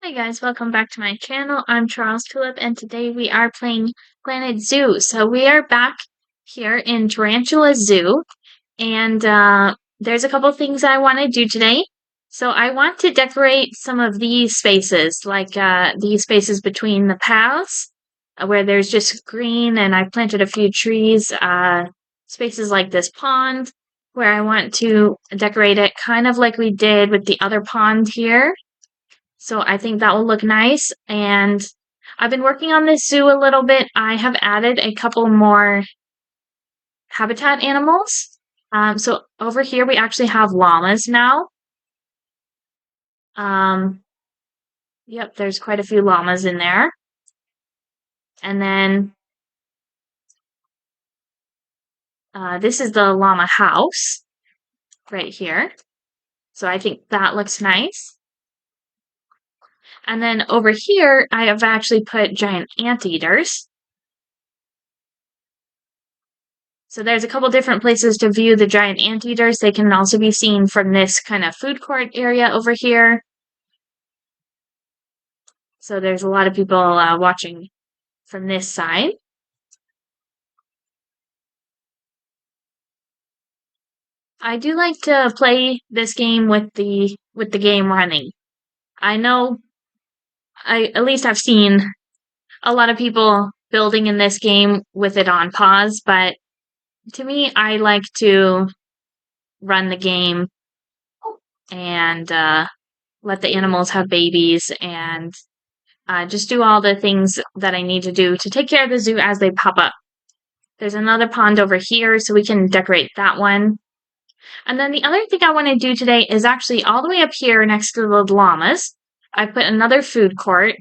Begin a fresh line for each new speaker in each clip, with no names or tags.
Hi guys, welcome back to my channel. I'm Charles Tulip and today we are playing Planet Zoo. So we are back here in Tarantula Zoo and there's a couple things I want to do today. So I want to decorate some of these spaces, like these spaces between the paths where there's just green and I planted a few trees, spaces like this pond where I want to decorate it kind of like we did with the other pond here. So I think that will look nice. And I've been working on this zoo a little bit. I have added a couple more habitat animals. So over here we actually have llamas now. Yep, there's quite a few llamas in there. And then this is the llama house right here. So I think that looks nice. And then over here, I have actually put giant anteaters. So there's a couple different places to view the giant anteaters. They can also be seen from this kind of food court area over here. So there's a lot of people watching from this side. I do like to play this game with the game running. I know at least I've seen a lot of people building in this game with it on pause, but to me I like to run the game and let the animals have babies and just do all the things that I need to do to take care of the zoo as they pop up. There's another pond over here, so we can decorate that one. And then the other thing I want to do today is actually all the way up here next to the llamas. I put another food court,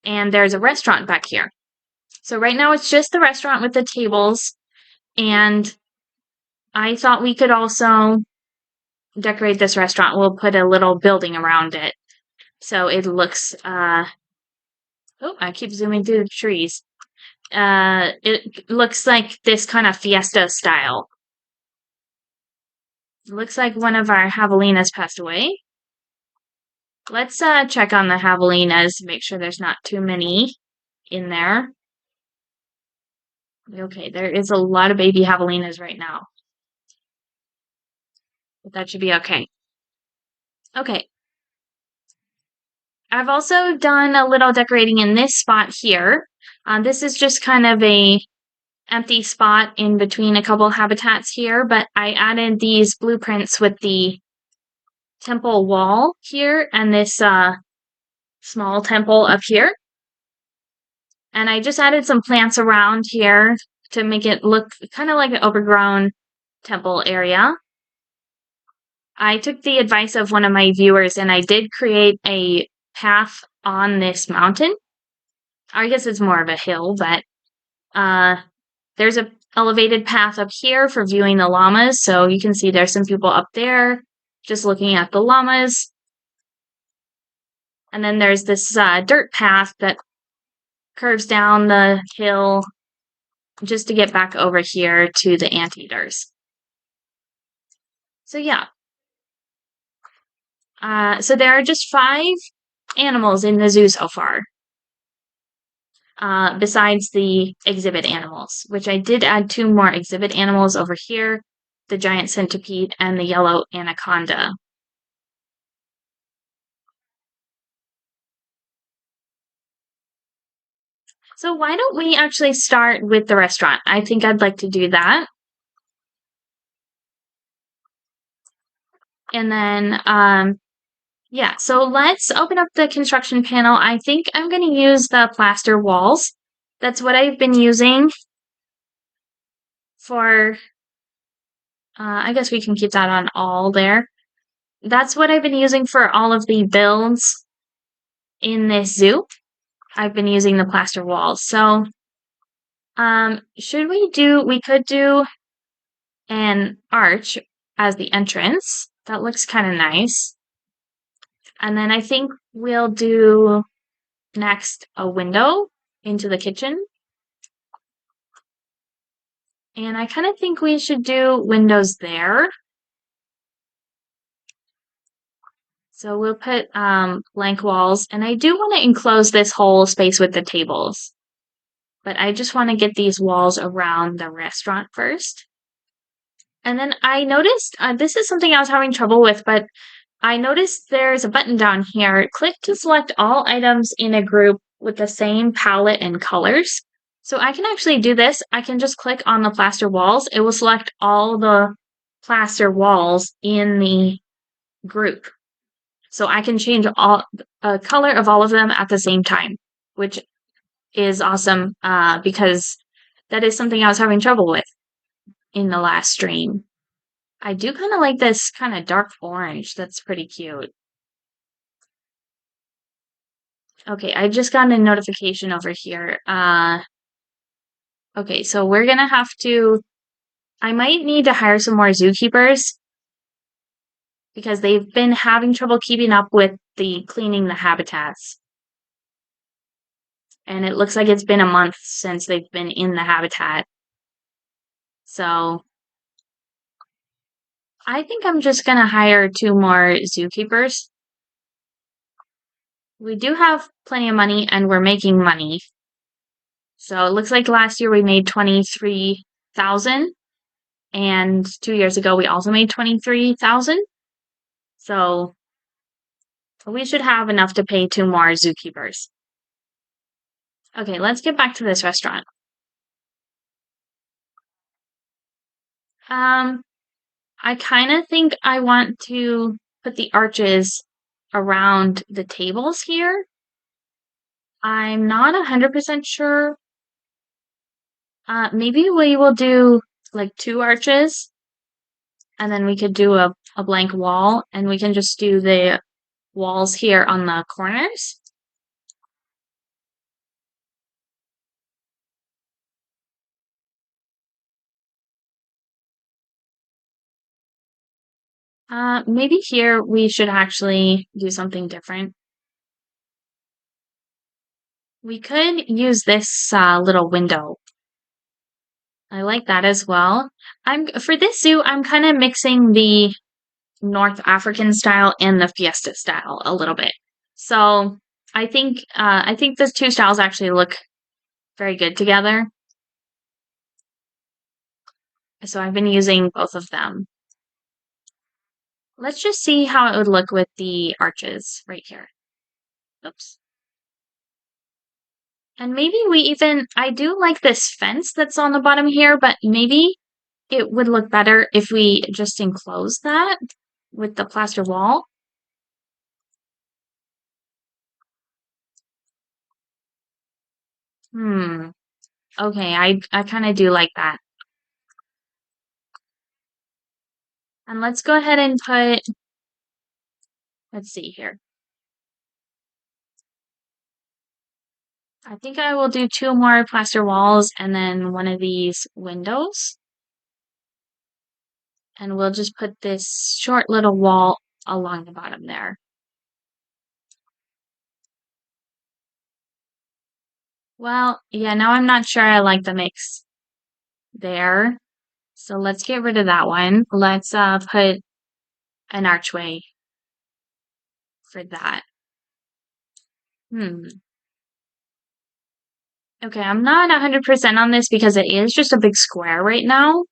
and there's a restaurant back here. So right now it's just the restaurant with the tables, and I thought we could also decorate this restaurant. We'll put a little building around it. So it looks, oh, I keep zooming through the trees. It looks like this kind of fiesta style. It looks like one of our javelinas passed away. Let's check on the javelinas, make sure there's not too many in there. Okay, there is a lot of baby javelinas right now. But that should be okay. Okay. I've also done a little decorating in this spot here. This is just kind of a empty spot in between a couple habitats here, but I added these blueprints with the temple wall here and this small temple up here. And I just added some plants around here to make it look kind of like an overgrown temple area. I took the advice of one of my viewers and I did create a path on this mountain. I guess it's more of a hill, but there's a elevated path up here for viewing the llamas. So you can see there's some people up there just looking at the llamas. And then there's this dirt path that curves down the hill just to get back over here to the anteaters. So yeah. So there are just 5 animals in the zoo so far. Besides the exhibit animals, which I did add 2 more exhibit animals over here, the giant centipede and the yellow anaconda. So why don't we actually start with the restaurant? I think I'd like to do that. And then, yeah, so let's open up the construction panel. I think I'm going to use the plaster walls. That's what I've been using for, I guess we can keep that on all there. That's what I've been using for all of the builds in this zoo. I've been using the plaster walls. So, we could do an arch as the entrance. That looks kind of nice. And then I think we'll do next a window into the kitchen. And I kind of think we should do windows there. So we'll put blank walls, and I do want to enclose this whole space with the tables. But I just want to get these walls around the restaurant first. And then I noticed, this is something I was having trouble with, but I noticed there's a button down here. Click to select all items in a group with the same palette and colors. So I can actually do this. I can just click on the plaster walls. It will select all the plaster walls in the group. So I can change all color of all of them at the same time, which is awesome because that is something I was having trouble with in the last stream. I do kind of like this kind of dark orange. That's pretty cute. Okay, I just got a notification over here. Okay, so we're gonna have to, I might need to hire some more zookeepers because they've been having trouble keeping up with the cleaning the habitats. And it looks like it's been a month since they've been in the habitat. So I think I'm just gonna hire 2 more zookeepers. We do have plenty of money and we're making money. So it looks like last year we made 23,000 and 2 years ago we also made 23,000. So we should have enough to pay 2 more zookeepers. Okay, let's get back to this restaurant. I kind of think I want to put the arches around the tables here. I'm not 100% sure. Maybe we will do like 2 arches and then we could do a blank wall and we can just do the walls here on the corners. Maybe here we should actually do something different. We could use this little window. I like that as well. For this zoo, I'm kind of mixing the North African style and the Fiesta style a little bit. So I think those two styles actually look very good together. So I've been using both of them. Let's just see how it would look with the arches right here. Oops. And maybe I do like this fence that's on the bottom here, but maybe it would look better if we just enclose that with the plaster wall. Okay, I kind of do like that. And let's go ahead and let's see here. I think I will do 2 more plaster walls and then one of these windows. And we'll just put this short little wall along the bottom there. Well, yeah, now I'm not sure I like the mix there. So let's get rid of that one. Let's put an archway for that. Okay, I'm not 100% on this because it is just a big square right now.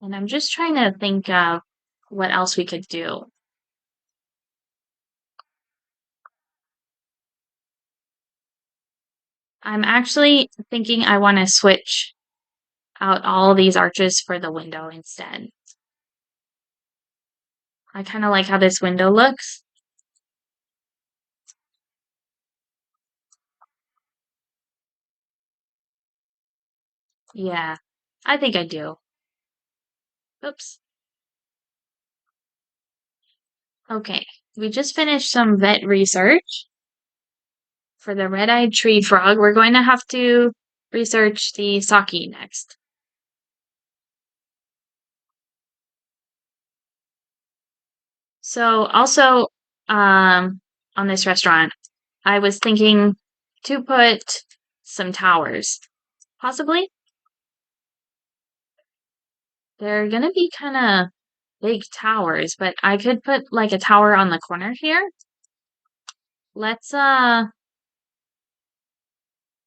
And I'm just trying to think of what else we could do. I'm actually thinking I want to switch out all these arches for the window instead. I kind of like how this window looks. Yeah, I think I do. Oops. Okay, we just finished some vet research for the red-eyed tree frog. We're going to have to research the sake next. So also, on this restaurant, I was thinking to put some towers, possibly. They're gonna be kind of big towers, but I could put like a tower on the corner here. Let's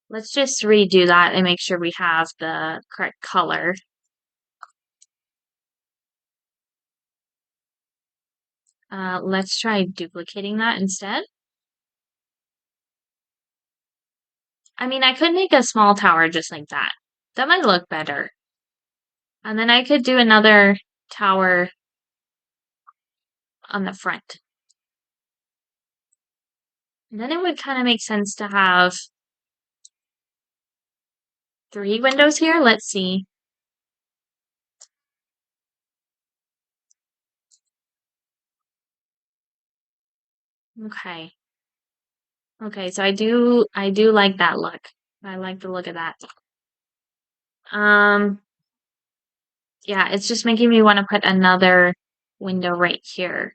let's just redo that and make sure we have the correct color. Let's try duplicating that instead. I mean, I could make a small tower just like that. That might look better. And then I could do another tower on the front. And then it would kind of make sense to have 3 windows here. Let's see. Okay. Okay, so I do like that look. I like the look of that. Um, yeah, it's just making me want to put another window right here.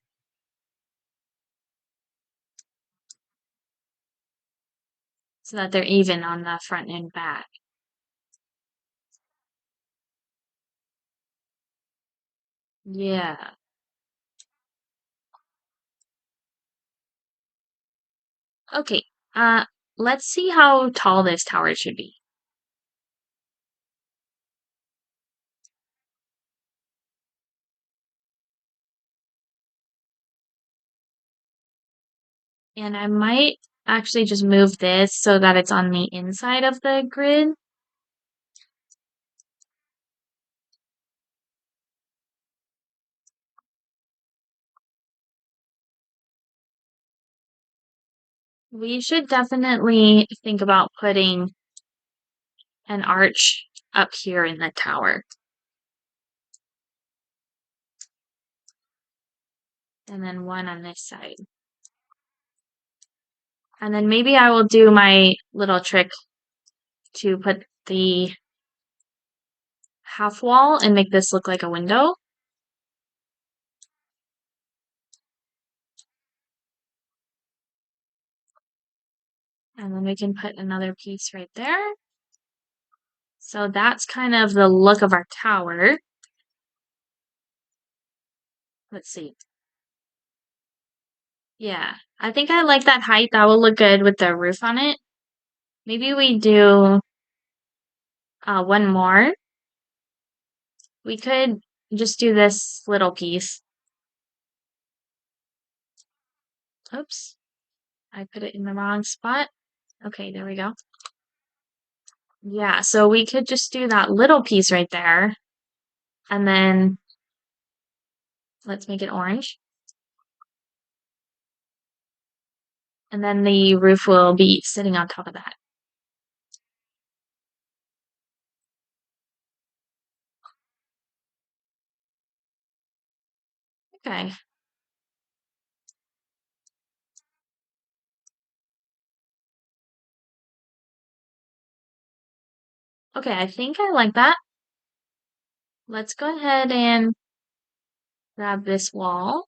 So that they're even on the front and back. Yeah. Okay. Uh, let's see how tall this tower should be. And I might actually just move this so that it's on the inside of the grid. We should definitely think about putting an arch up here in the tower. And then one on this side. And then maybe I will do my little trick to put the half wall and make this look like a window. And then we can put another piece right there. So that's kind of the look of our tower. Let's see. Yeah, I think I like that height. That will look good with the roof on it. Maybe we do one more. We could just do this little piece. Oops, I put it in the wrong spot. Okay, there we go. Yeah, so we could just do that little piece right there. And then let's make it orange. And then the roof will be sitting on top of that. Okay. Okay, I think I like that. Let's go ahead and grab this wall.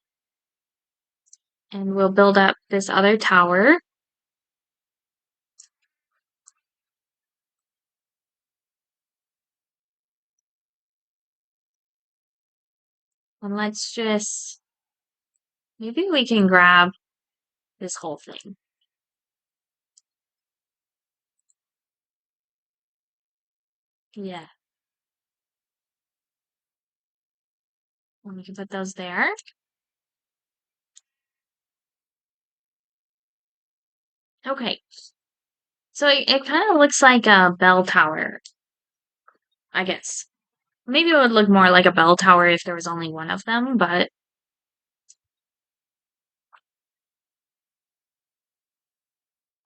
And we'll build up this other tower. And let's just, maybe we can grab this whole thing. Yeah. And we can put those there. Okay. So it kind of looks like a bell tower, I guess. Maybe it would look more like a bell tower if there was only one of them, but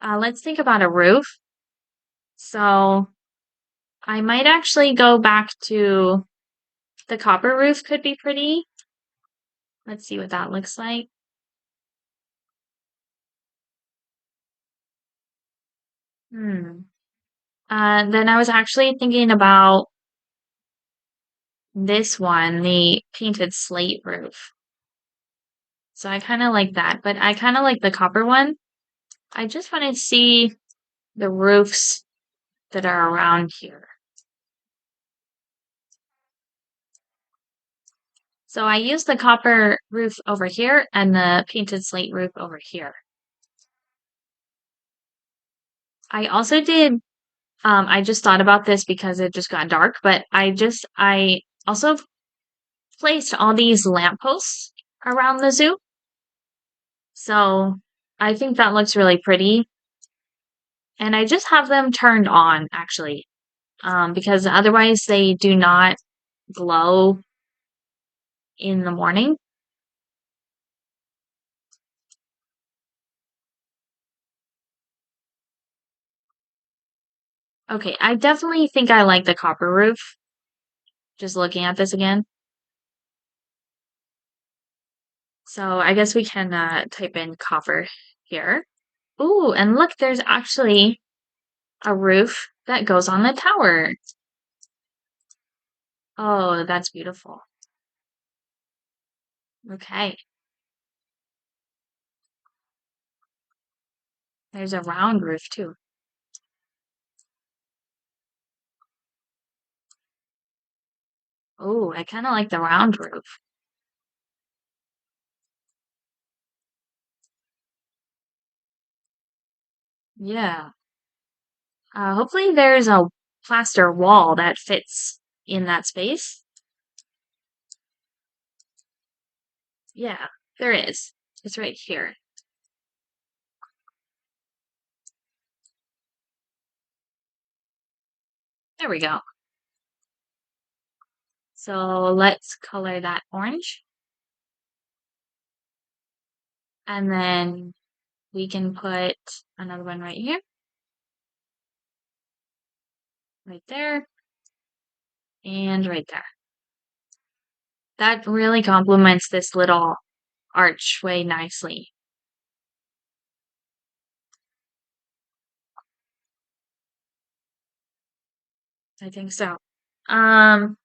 let's think about a roof. So I might actually go back to the copper roof could be pretty. Let's see what that looks like. Hmm. Then I was actually thinking about this one, the painted slate roof. So I kind of like that, but I kind of like the copper one. I just want to see the roofs that are around here. So I used the copper roof over here and the painted slate roof over here. I also did, I just thought about this because it just got dark, but I also placed all these lampposts around the zoo. So I think that looks really pretty. And I just have them turned on actually, because otherwise they do not glow in the morning. Okay, I definitely think I like the copper roof. Just looking at this again. So I guess we can type in copper here. Ooh, and look, there's actually a roof that goes on the tower. Oh, that's beautiful. Okay, there's a round roof too. Oh, I kind of like the round roof. Yeah. Hopefully there's a plaster wall that fits in that space. Yeah, there is. It's right here. There we go. So let's color that orange. And then we can put another one right here, right there, and right there. That really complements this little archway nicely. I think so. Um,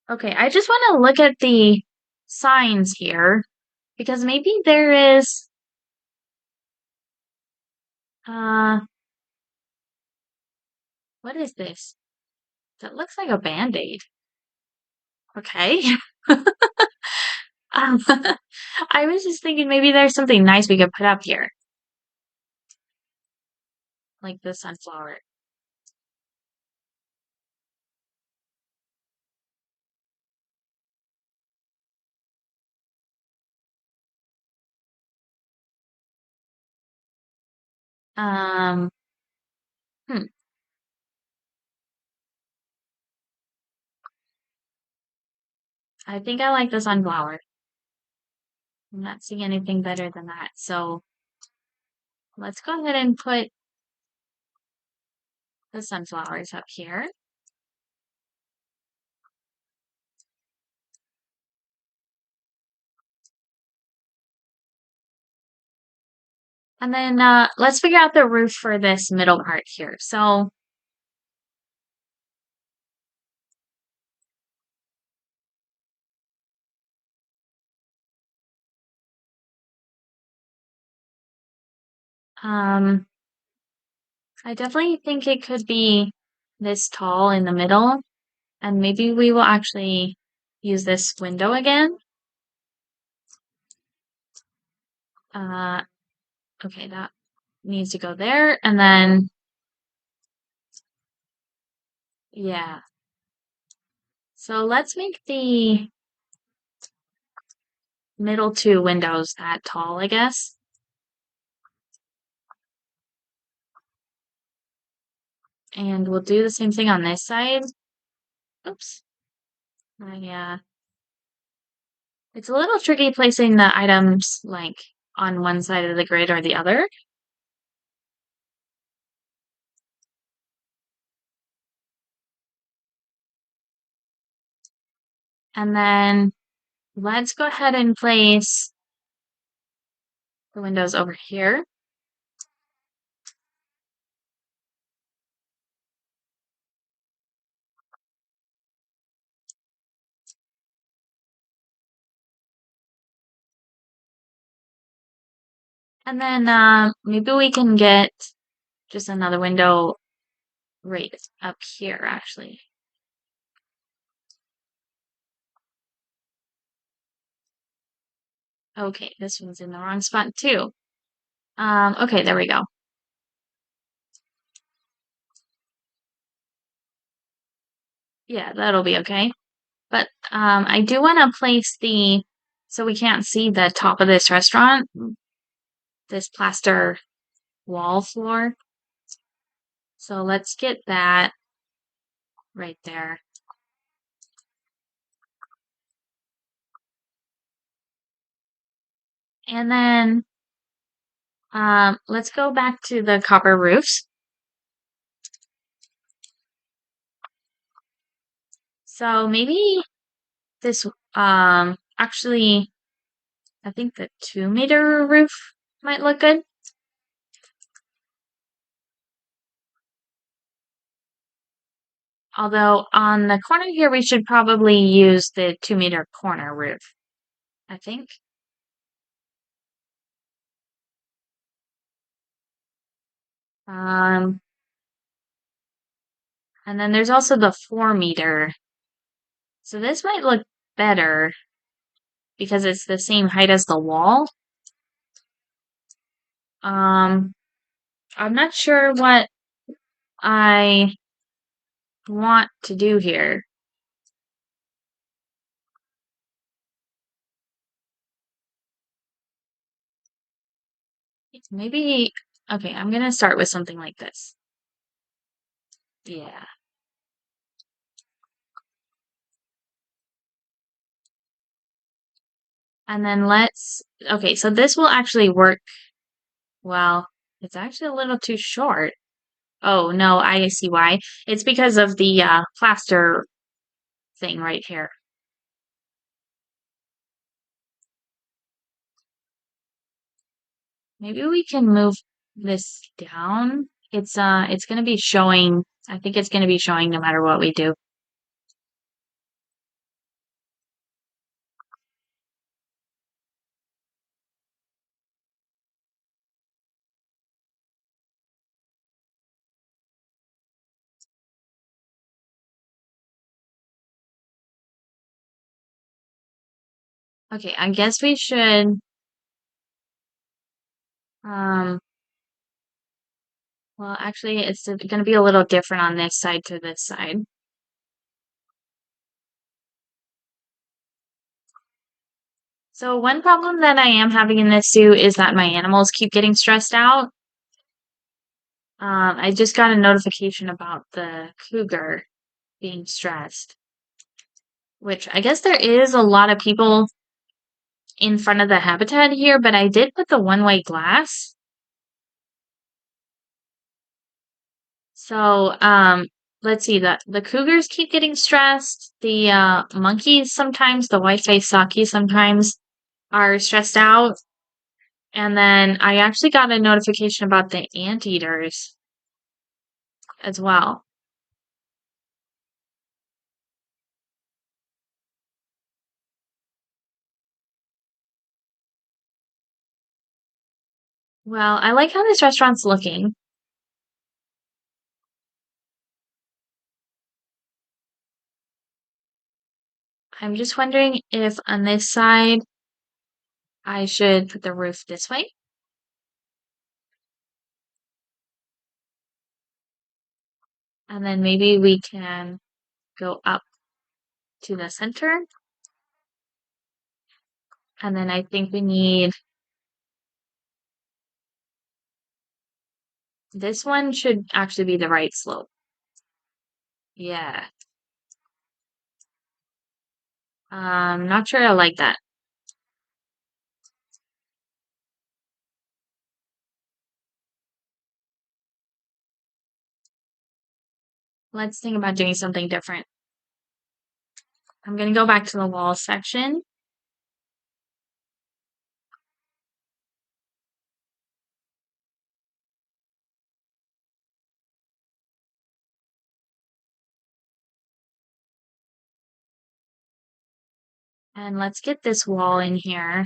okay, I just want to look at the signs here because maybe there is uh what is this? That looks like a band-aid. Okay. Um, I was just thinking maybe there's something nice we could put up here, like the sunflower. Um, hmm, I think I like the sunflower. I'm not seeing anything better than that. So let's go ahead and put the sunflowers up here. And then let's figure out the roof for this middle part here. So um, I definitely think it could be this tall in the middle. And maybe we will actually use this window again. Uh, okay, that needs to go there. And then, yeah. So let's make the middle two windows that tall, I guess. And we'll do the same thing on this side. Oops. Yeah. It's a little tricky placing the items like on one side of the grid or the other. And then let's go ahead and place the windows over here. And then maybe we can get just another window right up here, actually. Okay, this one's in the wrong spot too. Okay, there we go. Yeah, that'll be okay. But I do want to place so we can't see the top of this restaurant, this plaster wall floor. So let's get that right there. And then let's go back to the copper roofs. So maybe this actually I think the 2 meter roof might look good. Although on the corner here we should probably use the 2 meter corner roof, I think. Um and then there's also the 4 meter. So this might look better because it's the same height as the wall. Um I'm not sure what I want to do here. Maybe, okay, I'm gonna start with something like this. Yeah. And then okay, so this will actually work well. It's actually a little too short. Oh, no, I see why. It's because of the plaster thing right here. Maybe we can move this down. It's gonna be showing, I think it's gonna be showing no matter what we do. Okay, I guess we should, um, well, actually, it's gonna be a little different on this side to this side. So one problem that I am having in this zoo is that my animals keep getting stressed out. I just got a notification about the cougar being stressed, which I guess there is a lot of people in front of the habitat here, but I did put the one-way glass. So, let's see, the cougars keep getting stressed. The monkeys sometimes, the white-faced saki sometimes are stressed out. And then I actually got a notification about the anteaters as well. Well, I like how this restaurant's looking. I'm just wondering if on this side I should put the roof this way. And then maybe we can go up to the center. And then I think we need this one should actually be the right slope. Yeah. Not sure I like that. Let's think about doing something different. I'm gonna go back to the wall section. And let's get this wall in here.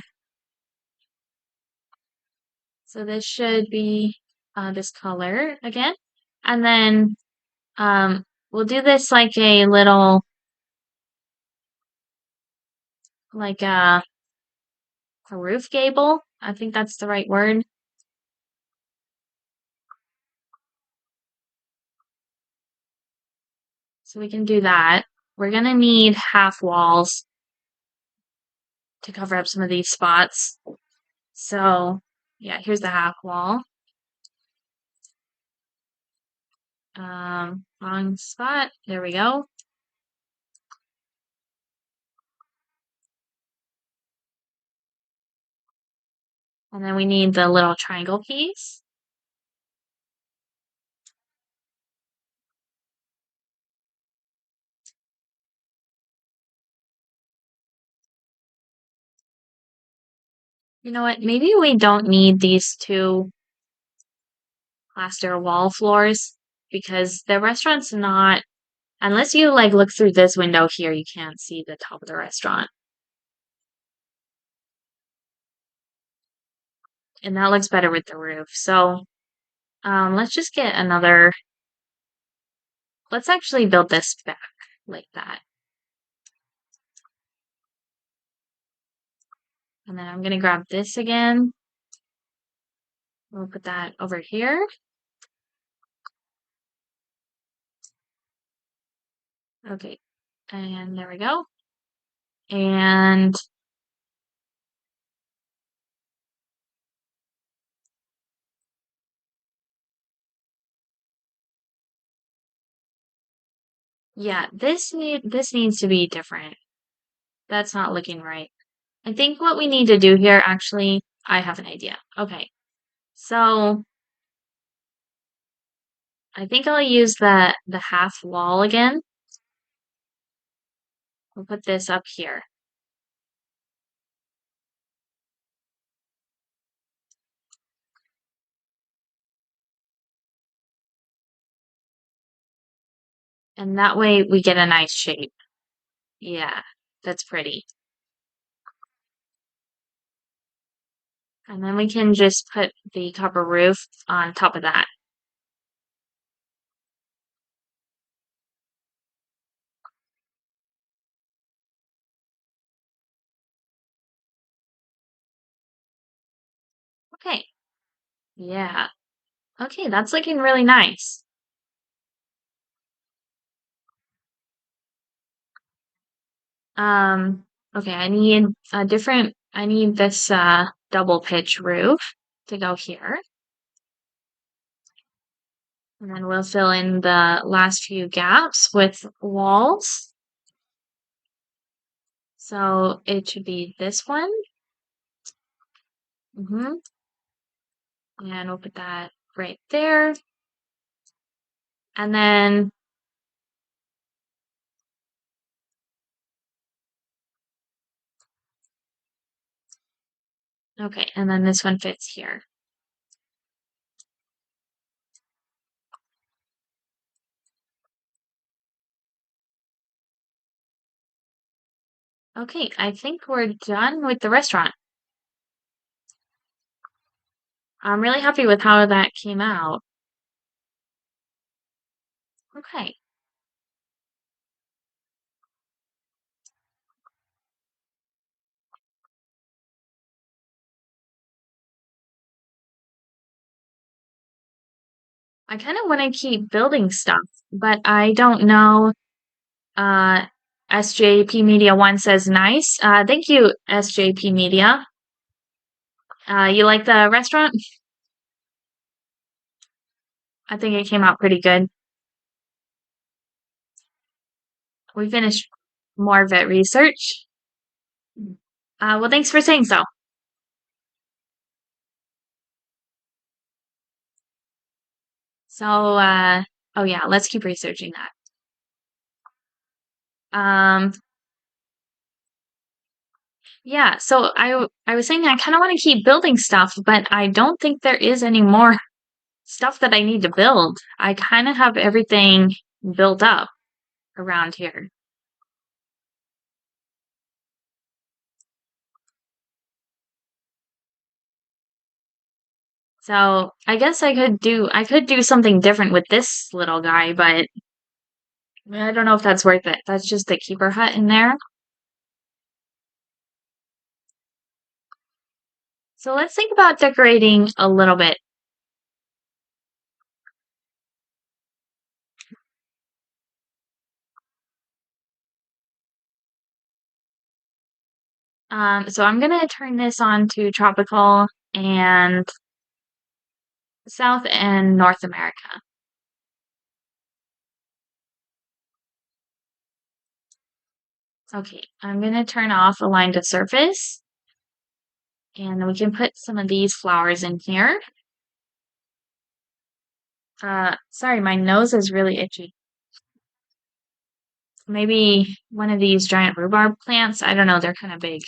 So this should be this color again. And then we'll do this like a little, like a roof gable. I think that's the right word. So we can do that. We're gonna need half walls to cover up some of these spots. So yeah, here's the half wall. Wrong spot. There we go. And then we need the little triangle piece. You know what? Maybe we don't need these two plaster wall floors because the restaurant's not, unless you like look through this window here, you can't see the top of the restaurant. And that looks better with the roof. So let's just get another, let's actually build this back like that. And then I'm gonna grab this again. We'll put that over here. Okay, and there we go. And yeah, this needs to be different. That's not looking right. I think what we need to do here, actually, I have an idea. Okay, so I think I'll use the half wall again. We'll put this up here. And that way we get a nice shape. Yeah, that's pretty. And then we can just put the copper roof on top of that. Okay, yeah. Okay, that's looking really nice. Um, okay, I need this double pitch roof to go here. And then we'll fill in the last few gaps with walls. So it should be this one. Mm-hmm. And we'll put that right there. And then okay, and then this one fits here. Okay, I think we're done with the restaurant. I'm really happy with how that came out. Okay. I kind of want to keep building stuff, but I don't know. Uh, SJP Media 1 says nice. Thank you, SJP Media. You like the restaurant? I think it came out pretty good. We finished more of it research. Well, thanks for saying so. So, oh yeah, let's keep researching that. Um, yeah, so I was saying I kind of want to keep building stuff, but I don't think there is any more stuff that I need to build. I kind of have everything built up around here. So I guess I could do something different with this little guy, but I don't know if that's worth it. That's just the keeper hut in there. So let's think about decorating a little bit. So I'm gonna turn this on to tropical and South and North America. Okay, I'm gonna turn off align to surface, and we can put some of these flowers in here. Sorry, my nose is really itchy. Maybe one of these giant rhubarb plants. I don't know, they're kind of big.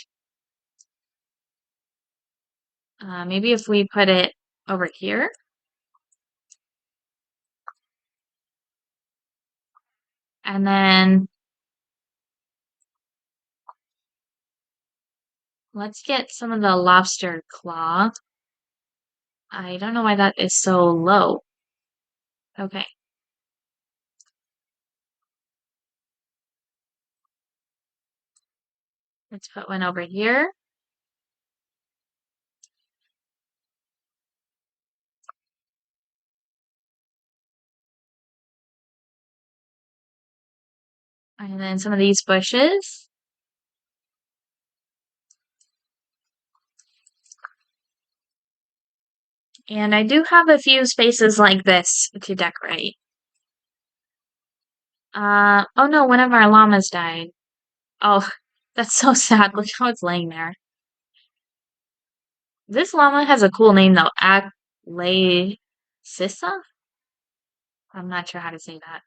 Maybe if we put it over here. And then let's get some of the lobster claw. I don't know why that is so low. Okay. Let's put one over here. And then some of these bushes. And I do have a few spaces like this to decorate. Oh no, one of our llamas died. Oh, that's so sad. Look how it's laying there. This llama has a cool name though. Aglay Sissa? I'm not sure how to say that.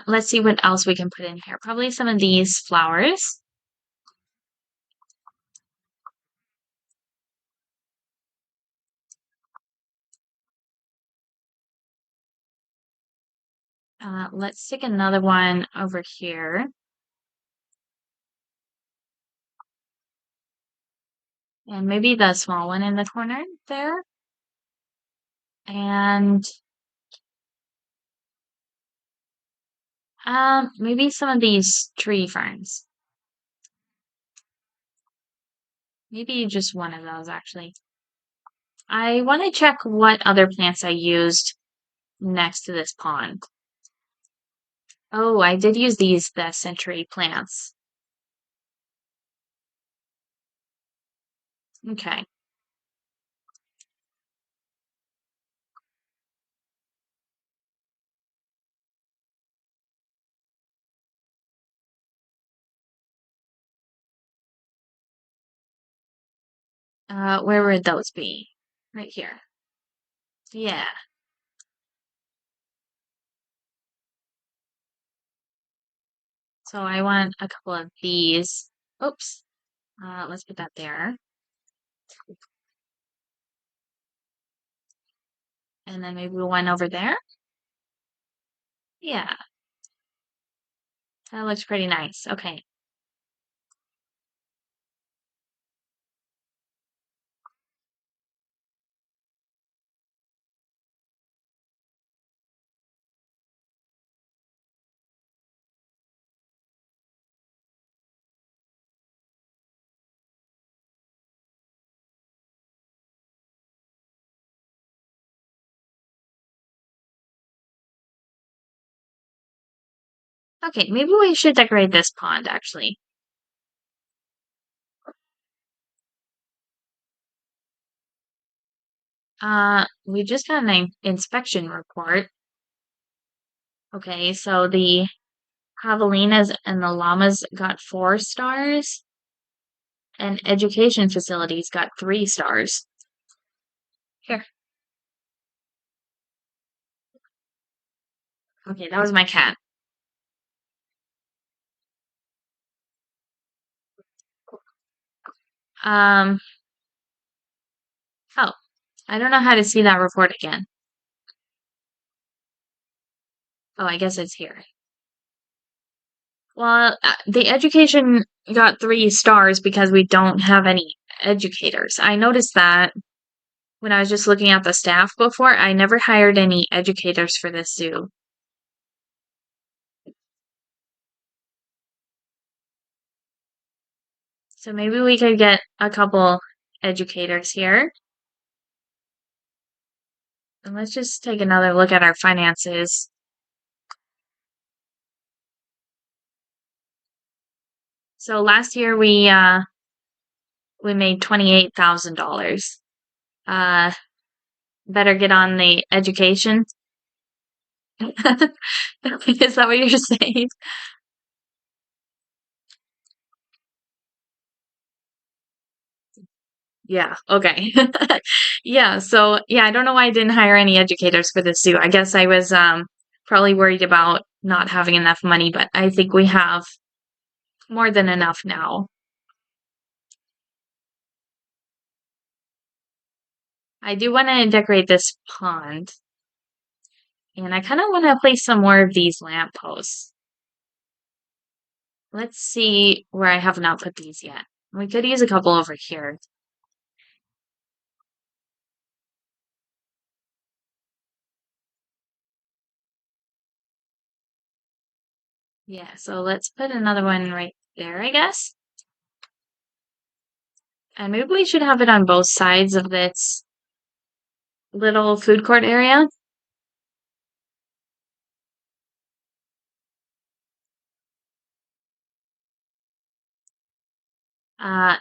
Let's see what else we can put in here. Probably some of these flowers. Let's stick another one over here. And maybe the small one in the corner there. And maybe some of these tree ferns. Maybe just one of those actually. I want to check what other plants I used next to this pond. Oh, I did use the century plants. Okay. Where would those be? Right here. Yeah. So I want a couple of these. Oops. Let's put that there. And then maybe one over there. Yeah, that looks pretty nice. Okay. Okay, maybe we should decorate this pond actually. We just got an inspection report. Okay, so the javelinas and the llamas got 4 stars, and education facilities got 3 stars. Here. Okay, that was my cat. Um, oh, I don't know how to see that report again. Oh, I guess it's here. Well, the education got 3 stars because we don't have any educators. I noticed that when I was just looking at the staff before. I never hired any educators for this zoo. So maybe we could get a couple educators here. And let's just take another look at our finances. So last year we made $28,000. Uh Better get on the education. Is that what you're saying? Yeah, okay. Yeah, so yeah, I don't know why I didn't hire any educators for this zoo. I guess I was probably worried about not having enough money, but I think we have more than enough now. I do want to decorate this pond, and I kind of want to place some more of these lampposts. Let's see where I have not put these yet. We could use a couple over here. Yeah, so let's put another one right there, I guess. And maybe we should have it on both sides of this little food court area.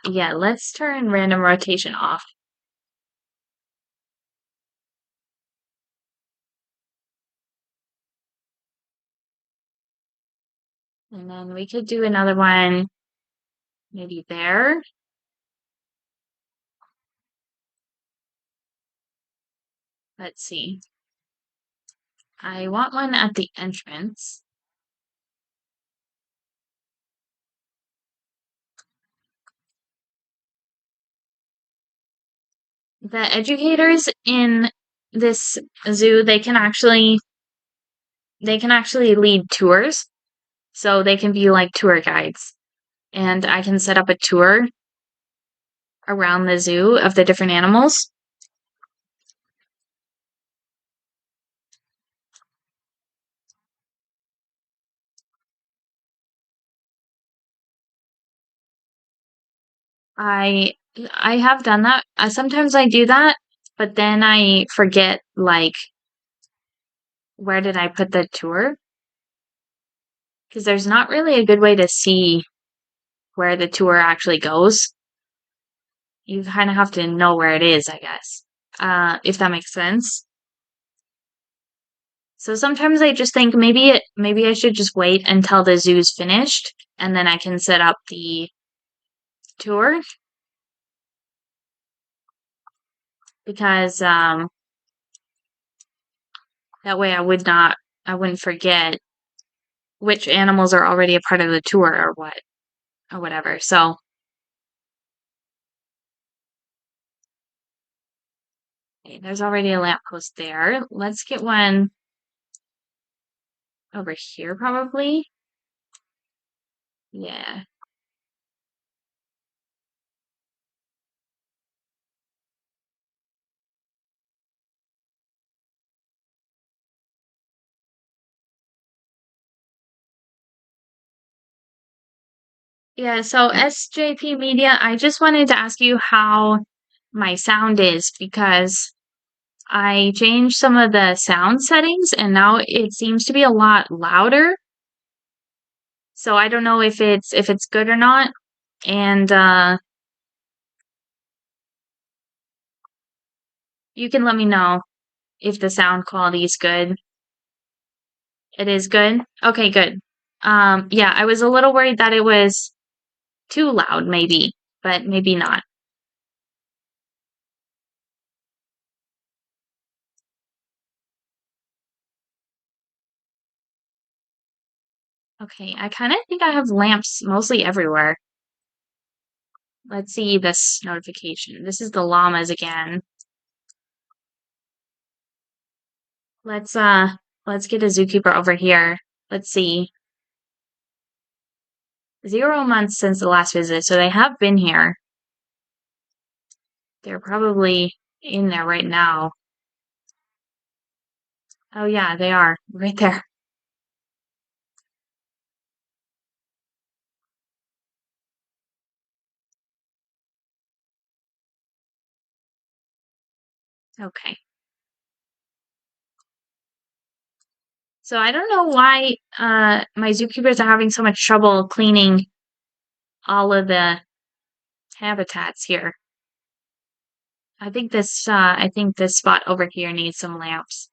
Yeah, let's turn random rotation off. And then we could do another one maybe there. Let's see. I want one at the entrance. The educators in this zoo, they can actually lead tours. So they can be like tour guides. And I can set up a tour around the zoo of the different animals. I I have done that. Sometimes I do that, but then I forget like where did I put the tour? Because there's not really a good way to see where the tour actually goes. You kind of have to know where it is, I guess. If that makes sense. So sometimes I just think maybe I should just wait until the zoo's finished and then I can set up the tour because that way I wouldn't forget which animals are already a part of the tour or what or whatever. So okay, there's already a lamppost there. Let's get one over here probably. Yeah. Yeah, so SJP Media, I just wanted to ask you how my sound is because I changed some of the sound settings and now it seems to be a lot louder. So I don't know if it's good or not. And you can let me know if the sound quality is good. It is good? Okay, good. Yeah, I was a little worried that it was too loud maybe, but maybe not. Okay, I kind of think I have lamps mostly everywhere. Let's see this notification. This is the llamas again. Let's uh let's get a zookeeper over here. Let's see. 0 months since the last visit, so they have been here. They're probably in there right now. Oh yeah, they are. Right there. Okay. So I don't know why my zookeepers are having so much trouble cleaning all of the habitats here. I think this spot over here needs some lamps.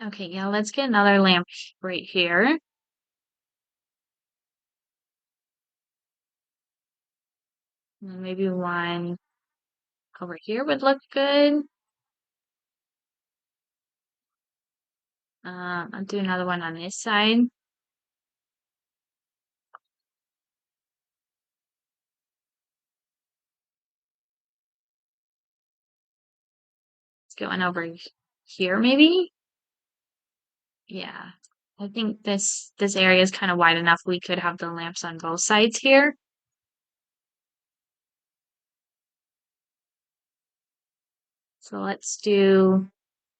Okay, yeah, let's get another lamp right here. And maybe one over here would look good. I'll do another one on this side. Let's get one over here, maybe. Yeah, I think this area is kind of wide enough. We could have the lamps on both sides here. So let's do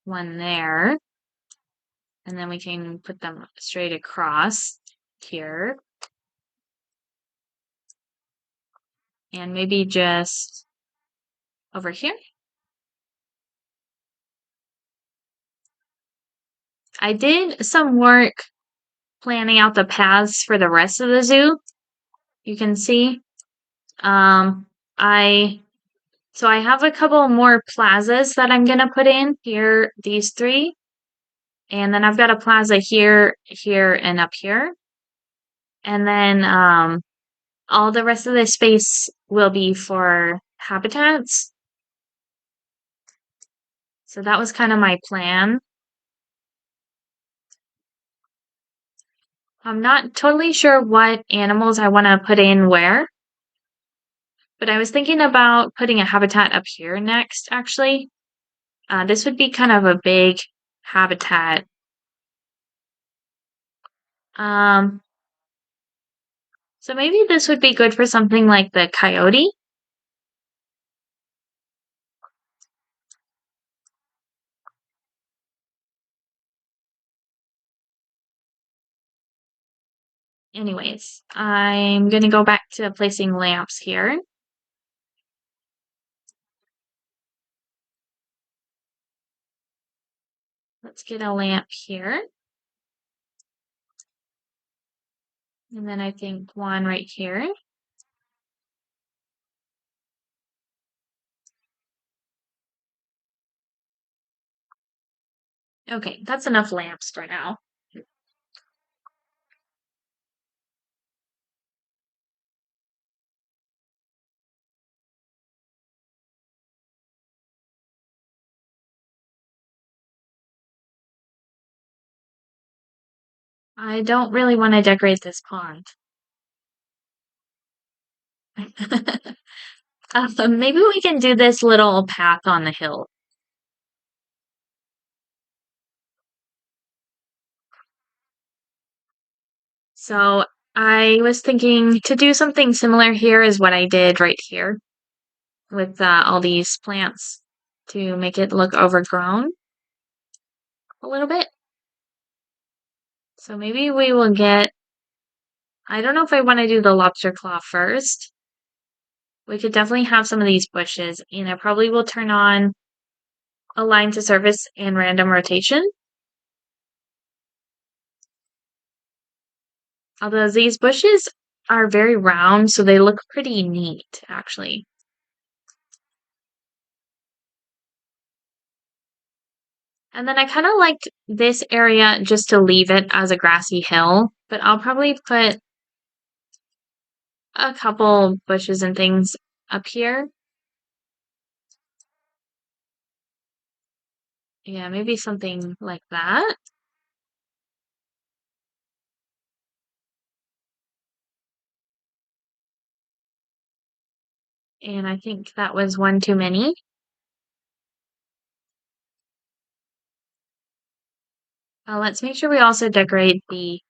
one there, and then we can put them straight across here, and maybe just over here. I did some work planning out the paths for the rest of the zoo. You can see. Um, I so I have a couple more plazas that I'm gonna put in here, these three. And then I've got a plaza here, here, and up here. And then all the rest of the space will be for habitats. So that was kind of my plan. I'm not totally sure what animals I want to put in where, but I was thinking about putting a habitat up here next, actually. This would be kind of a big habitat. Um, so maybe this would be good for something like the coyote. Anyways, I'm gonna go back to placing lamps here. Let's get a lamp here. And then I think one right here. Okay, that's enough lamps for now. I don't really want to decorate this pond. Maybe we can do this little path on the hill. So I was thinking to do something similar here is what I did right here with all these plants to make it look overgrown a little bit. So maybe we will get, I don't know if I want to do the lobster claw first. We could definitely have some of these bushes, and I probably will turn on align to surface and random rotation. Although these bushes are very round, so they look pretty neat, actually. And then I kind of liked this area just to leave it as a grassy hill, but I'll probably put a couple bushes and things up here. Yeah, maybe something like that. And I think that was one too many. Let's make sure we also decorate the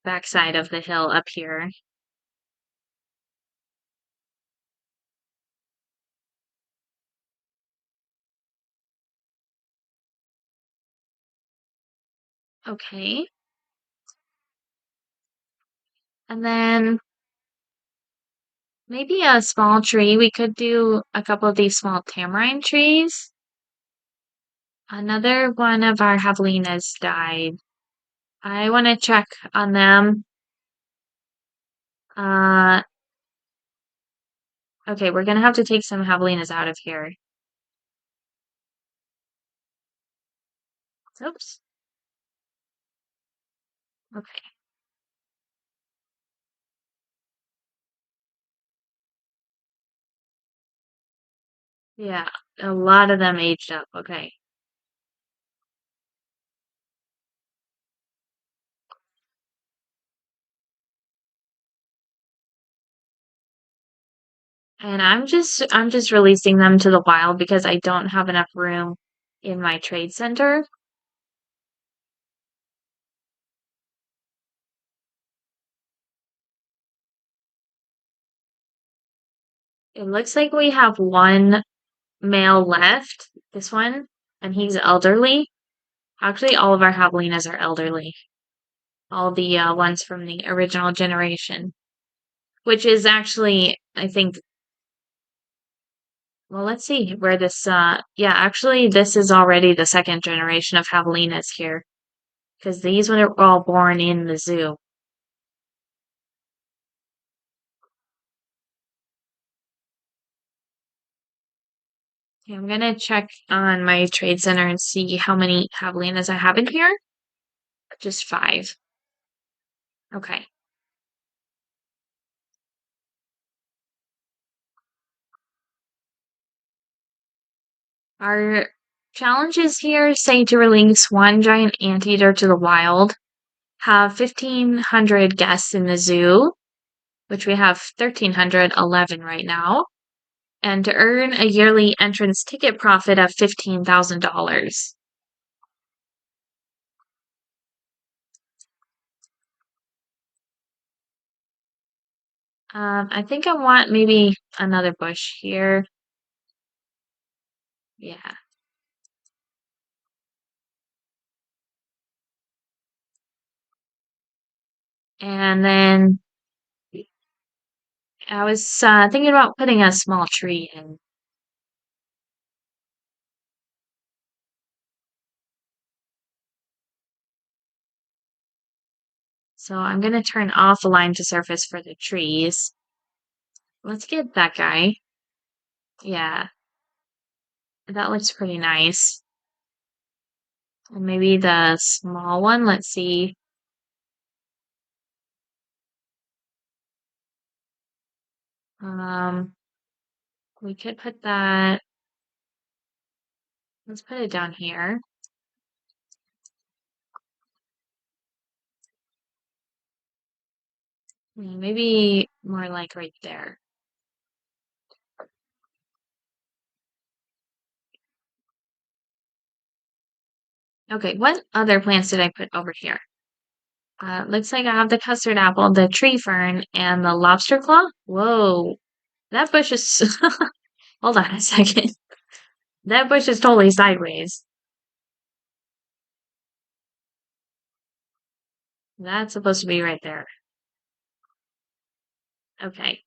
backside of the hill up here. Okay. And then maybe a small tree. We could do a couple of these small tamarind trees. Another one of our javelinas died. I want to check on them. Uh, okay, we're gonna have to take some javelinas out of here. Oops. Okay. Yeah, a lot of them aged up. Okay. And I'm just releasing them to the wild because I don't have enough room in my trade center. It looks like we have one male left, this one, and he's elderly. Actually, all of our javelinas are elderly. All the ones from the original generation, which is actually, I think, well, let's see where this, yeah, actually, this is already the second generation of javelinas here, because these were all born in the zoo. Okay, I'm gonna check on my trade center and see how many javelinas I have in here. Just five. Okay. Our challenges here say to release one giant anteater to the wild, have 1,500 guests in the zoo, which we have 1,311 right now, and to earn a yearly entrance ticket profit of $15,000. I think I want maybe another bush here. Yeah. And then I was thinking about putting a small tree in. So I'm going to turn off align to surface for the trees. Let's get that guy. Yeah, that looks pretty nice. And maybe the small one, let's see. Um, we could put that, let's put it down here. Maybe more like right there. Okay, what other plants did I put over here? Looks like I have the custard apple, the tree fern, and the lobster claw. Whoa, that bush is, hold on a second. That bush is totally sideways. That's supposed to be right there. Okay.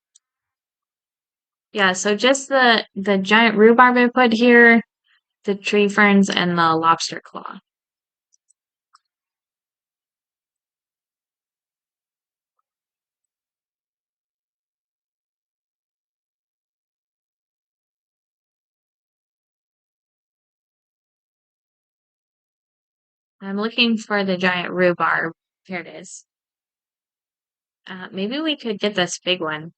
Yeah, so just the giant rhubarb I put here, the tree ferns, and the lobster claw. I'm looking for the giant rhubarb. Here it is. Maybe we could get this big one.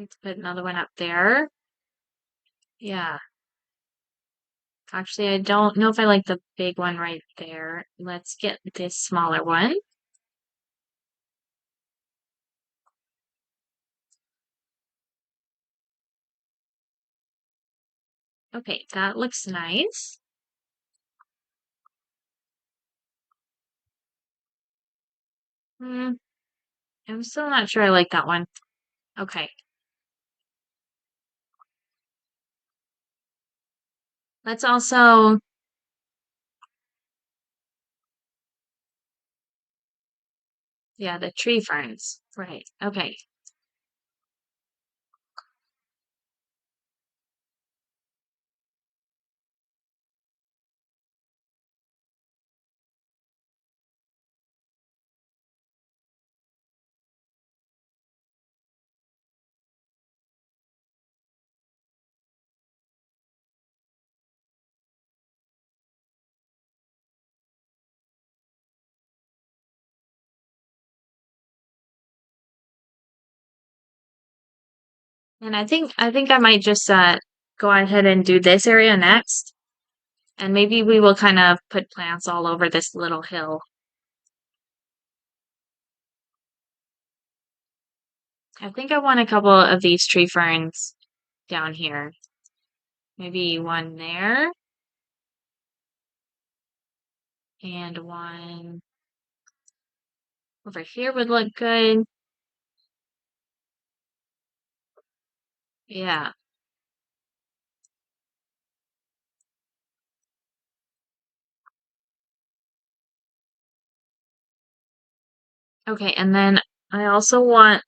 Let's put another one up there. Yeah. Actually, I don't know if I like the big one right there. Let's get this smaller one. Okay, that looks nice. Hmm, I'm still not sure I like that one. Okay, let's also, yeah, the tree ferns. Right, okay. And I think I might just go ahead and do this area next. And maybe we will kind of put plants all over this little hill. I think I want a couple of these tree ferns down here. Maybe one there and one over here would look good. Yeah. Okay, and then I also want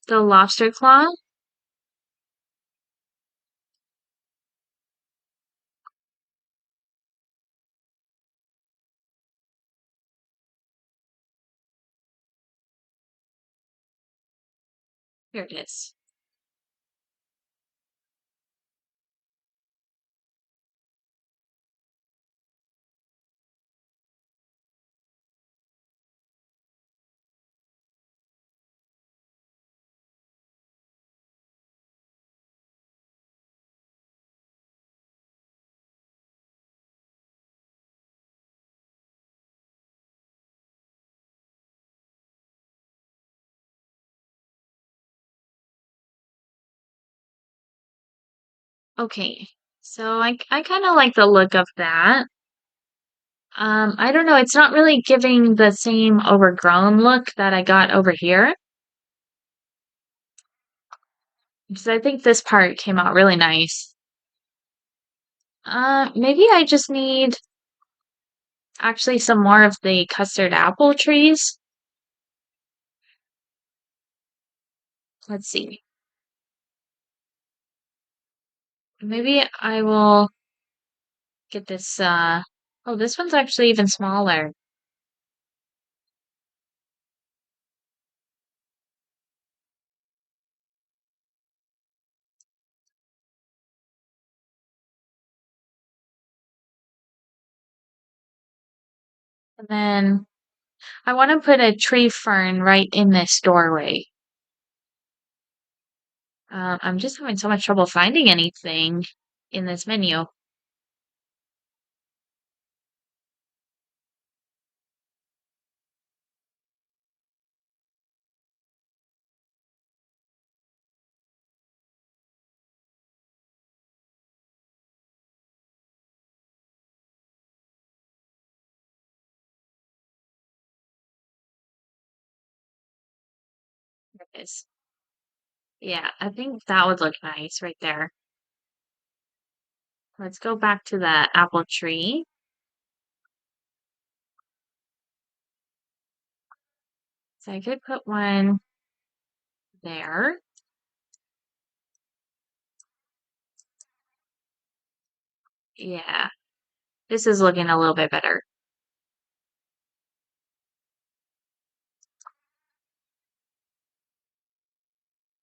the lobster claw. Here it is. Okay, so I kind of like the look of that. I don't know, it's not really giving the same overgrown look that I got over here. Because I think this part came out really nice. Maybe I just need actually some more of the custard apple trees. Let's see. Maybe I will get this, oh, this one's actually even smaller. And then I want to put a tree fern right in this doorway. I'm just having so much trouble finding anything in this menu. There it is. Yeah, I think that would look nice right there. Let's go back to the apple tree. So I could put one there. Yeah, this is looking a little bit better.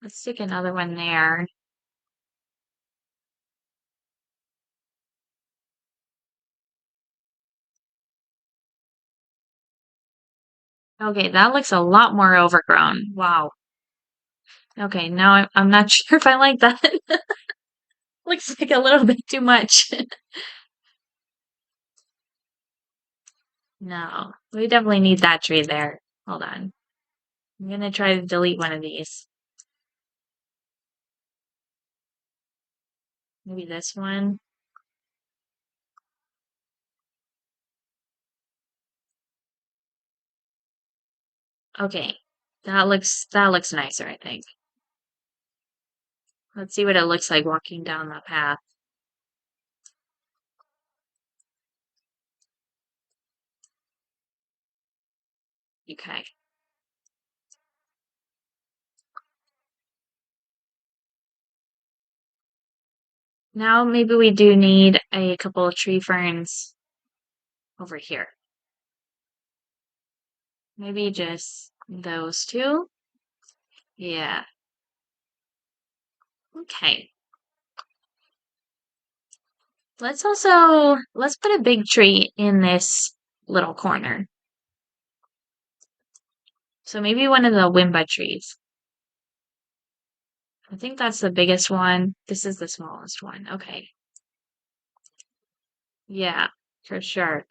Let's stick another one there. Okay, that looks a lot more overgrown. Wow. Okay, now I'm not sure if I like that. Looks like a little bit too much. No, we definitely need that tree there. Hold on. I'm gonna try to delete one of these. Maybe this one. Okay. That looks nicer, I think. Let's see what it looks like walking down the path. Okay. Now maybe we do need a couple of tree ferns over here. Maybe just those two. Yeah. Okay. Let's put a big tree in this little corner. So maybe one of the wimba trees. I think that's the biggest one. This is the smallest one. Okay. Yeah, for sure.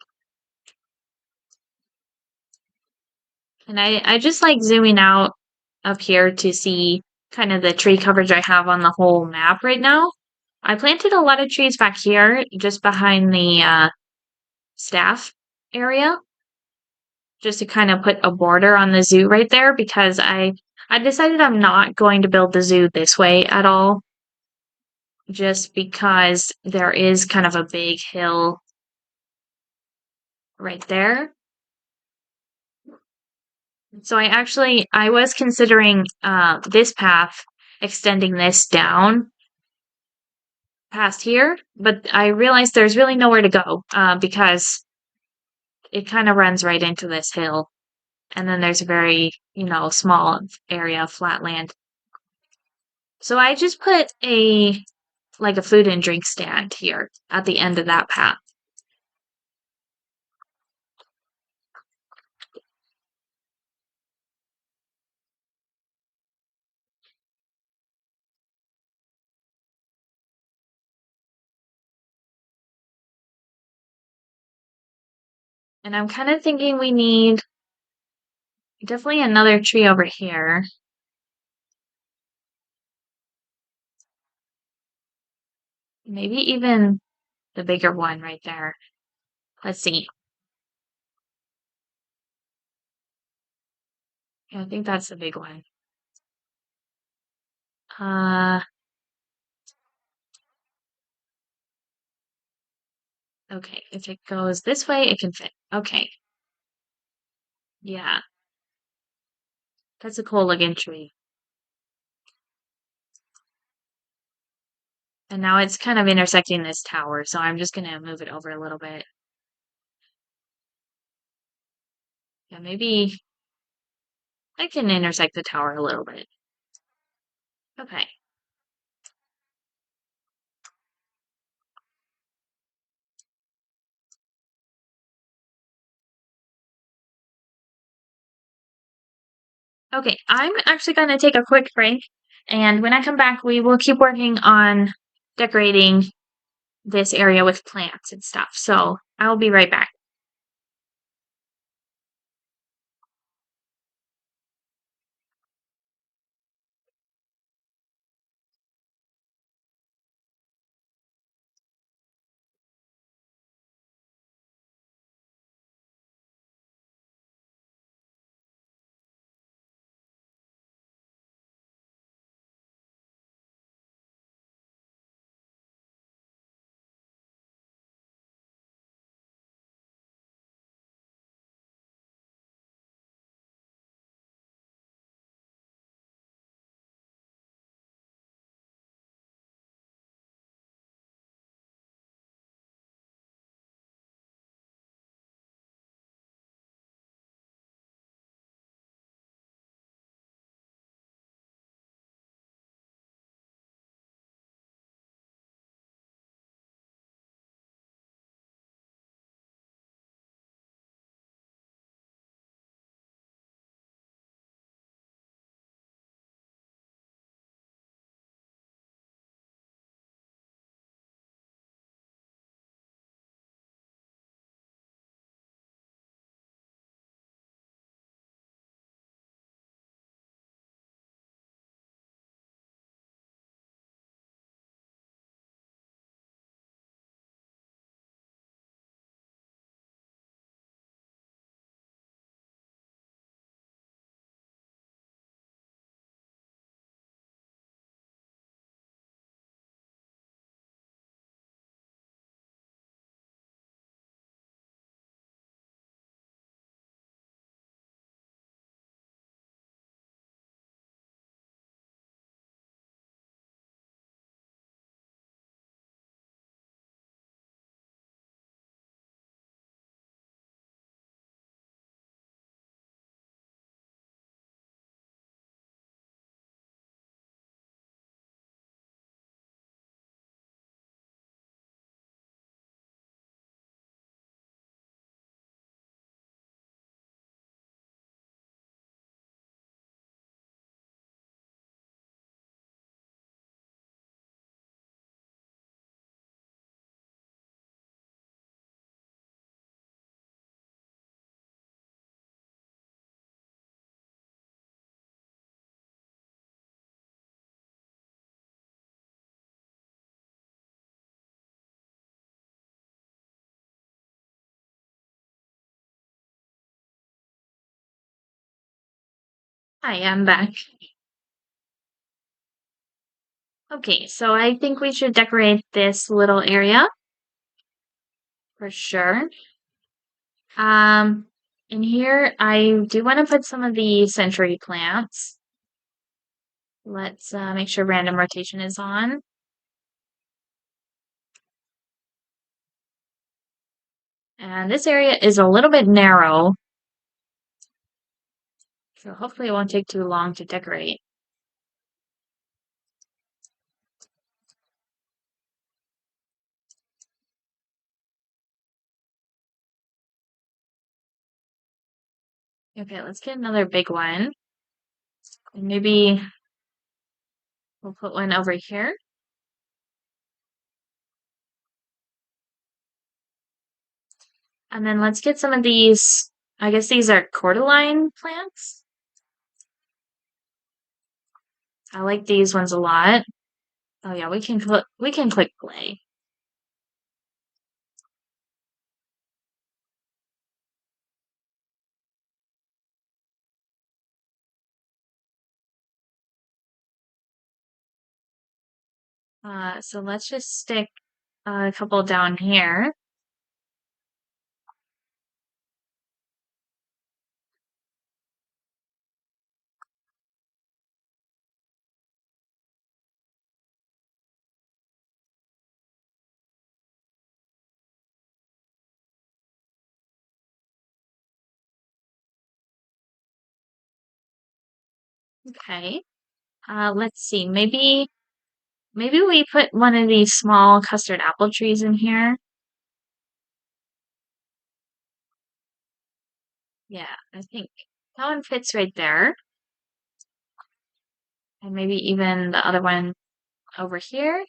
And I just like zooming out up here to see kind of the tree coverage I have on the whole map right now. I planted a lot of trees back here, just behind the staff area, just to kind of put a border on the zoo right there because I decided I'm not going to build the zoo this way at all, just because there is kind of a big hill right there. So I was considering this path, extending this down past here, but I realized there's really nowhere to go because it kind of runs right into this hill. And then there's a very, small area of flat land. So I just put a food and drink stand here at the end of that path. And I'm kind of thinking we need definitely another tree over here. Maybe even the bigger one right there. Let's see. Yeah, I think that's the big one. Uh, okay. If it goes this way, it can fit. Okay. Yeah, that's a cool looking tree. And now it's kind of intersecting this tower, so I'm just gonna move it over a little bit. Yeah, maybe I can intersect the tower a little bit. Okay. Okay, I'm actually gonna take a quick break, and when I come back, we will keep working on decorating this area with plants and stuff. So I'll be right back. Hi, I'm back. Okay, so I think we should decorate this little area for sure. Um, in here, I do want to put some of the century plants. Let's make sure random rotation is on. And this area is a little bit narrow, so hopefully it won't take too long to decorate. Okay, let's get another big one. And maybe we'll put one over here. And then let's get some of these, I guess these are cordyline plants. I like these ones a lot. Oh yeah, we can click play. So let's just stick a couple down here. Okay. Let's see. Maybe we put one of these small custard apple trees in here. Yeah, I think that one fits right there. And maybe even the other one over here.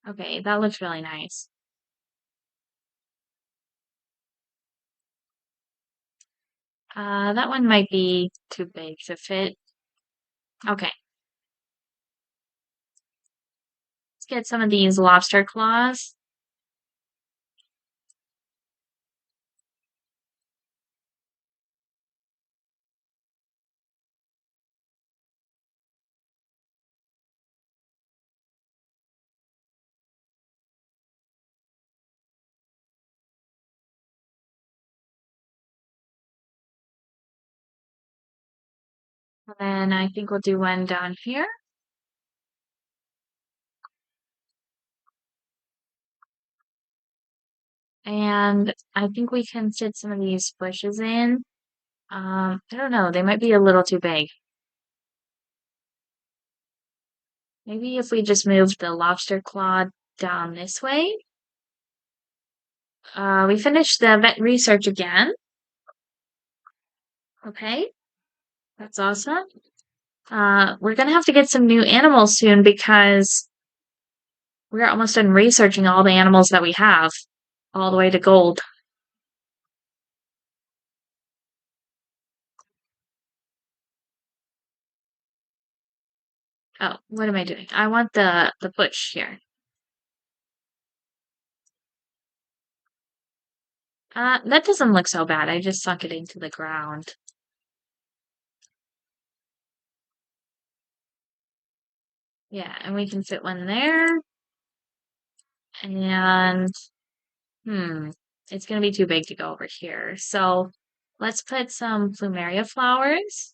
Okay, that looks really nice. That one might be too big to fit. Okay, let's get some of these lobster claws. And then I think we'll do one down here. And I think we can fit some of these bushes in. I don't know, they might be a little too big. Maybe if we just move the lobster claw down this way. We finished the vet research again. Okay, that's awesome. We're gonna have to get some new animals soon because we're almost done researching all the animals that we have, all the way to gold. Oh, what am I doing? I want the bush here. That doesn't look so bad. I just sunk it into the ground. Yeah, and we can fit one there. And hmm, it's gonna be too big to go over here. So let's put some plumeria flowers.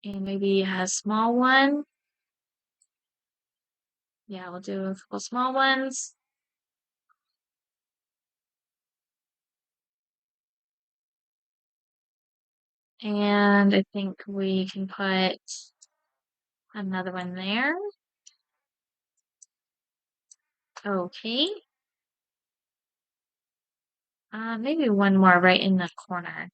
And maybe a small one. Yeah, we'll do a couple small ones. And I think we can put another one there. Okay. Maybe one more right in the corner.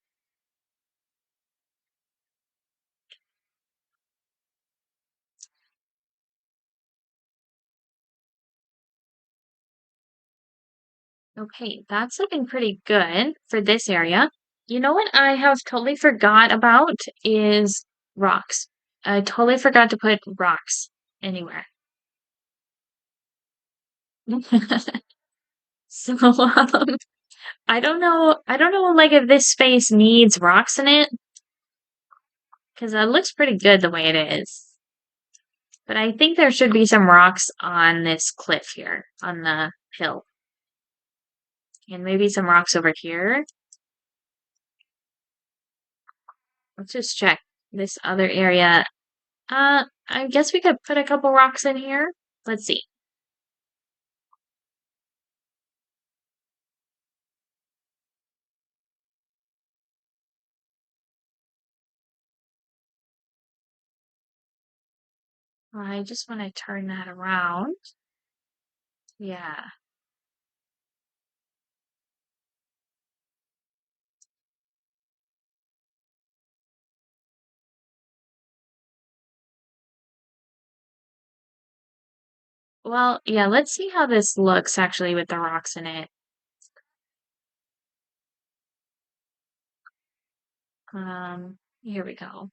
Okay, that's looking pretty good for this area. You know what I have totally forgot about is rocks. I totally forgot to put rocks anywhere. So, I don't know, like, if this space needs rocks in it, because it looks pretty good the way it is. But I think there should be some rocks on this cliff here, on the hill. And maybe some rocks over here. Let's just check this other area. I guess we could put a couple rocks in here. Let's see. I just want to turn that around. Yeah. Well, yeah, let's see how this looks actually with the rocks in it. Here we go.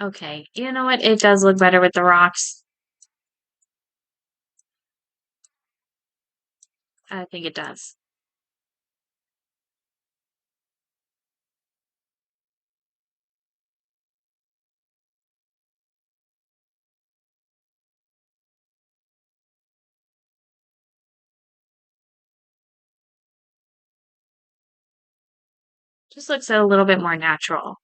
Okay, you know what? It does look better with the rocks. I think it does. Just looks a little bit more natural.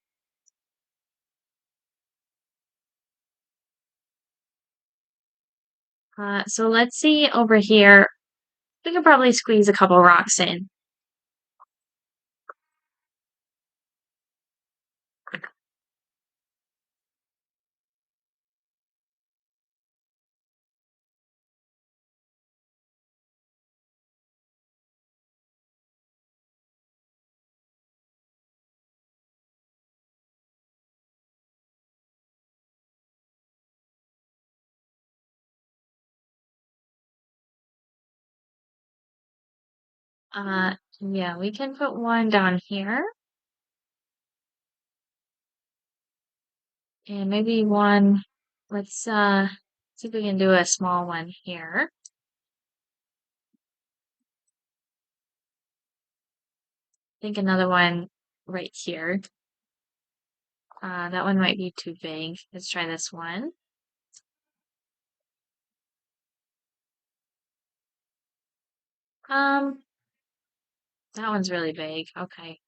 So let's see over here. We could probably squeeze a couple rocks in. Yeah, we can put one down here. And maybe one, let's see if we can do a small one here. I think another one right here. That one might be too big. Let's try this one. Um, that one's really big. Okay.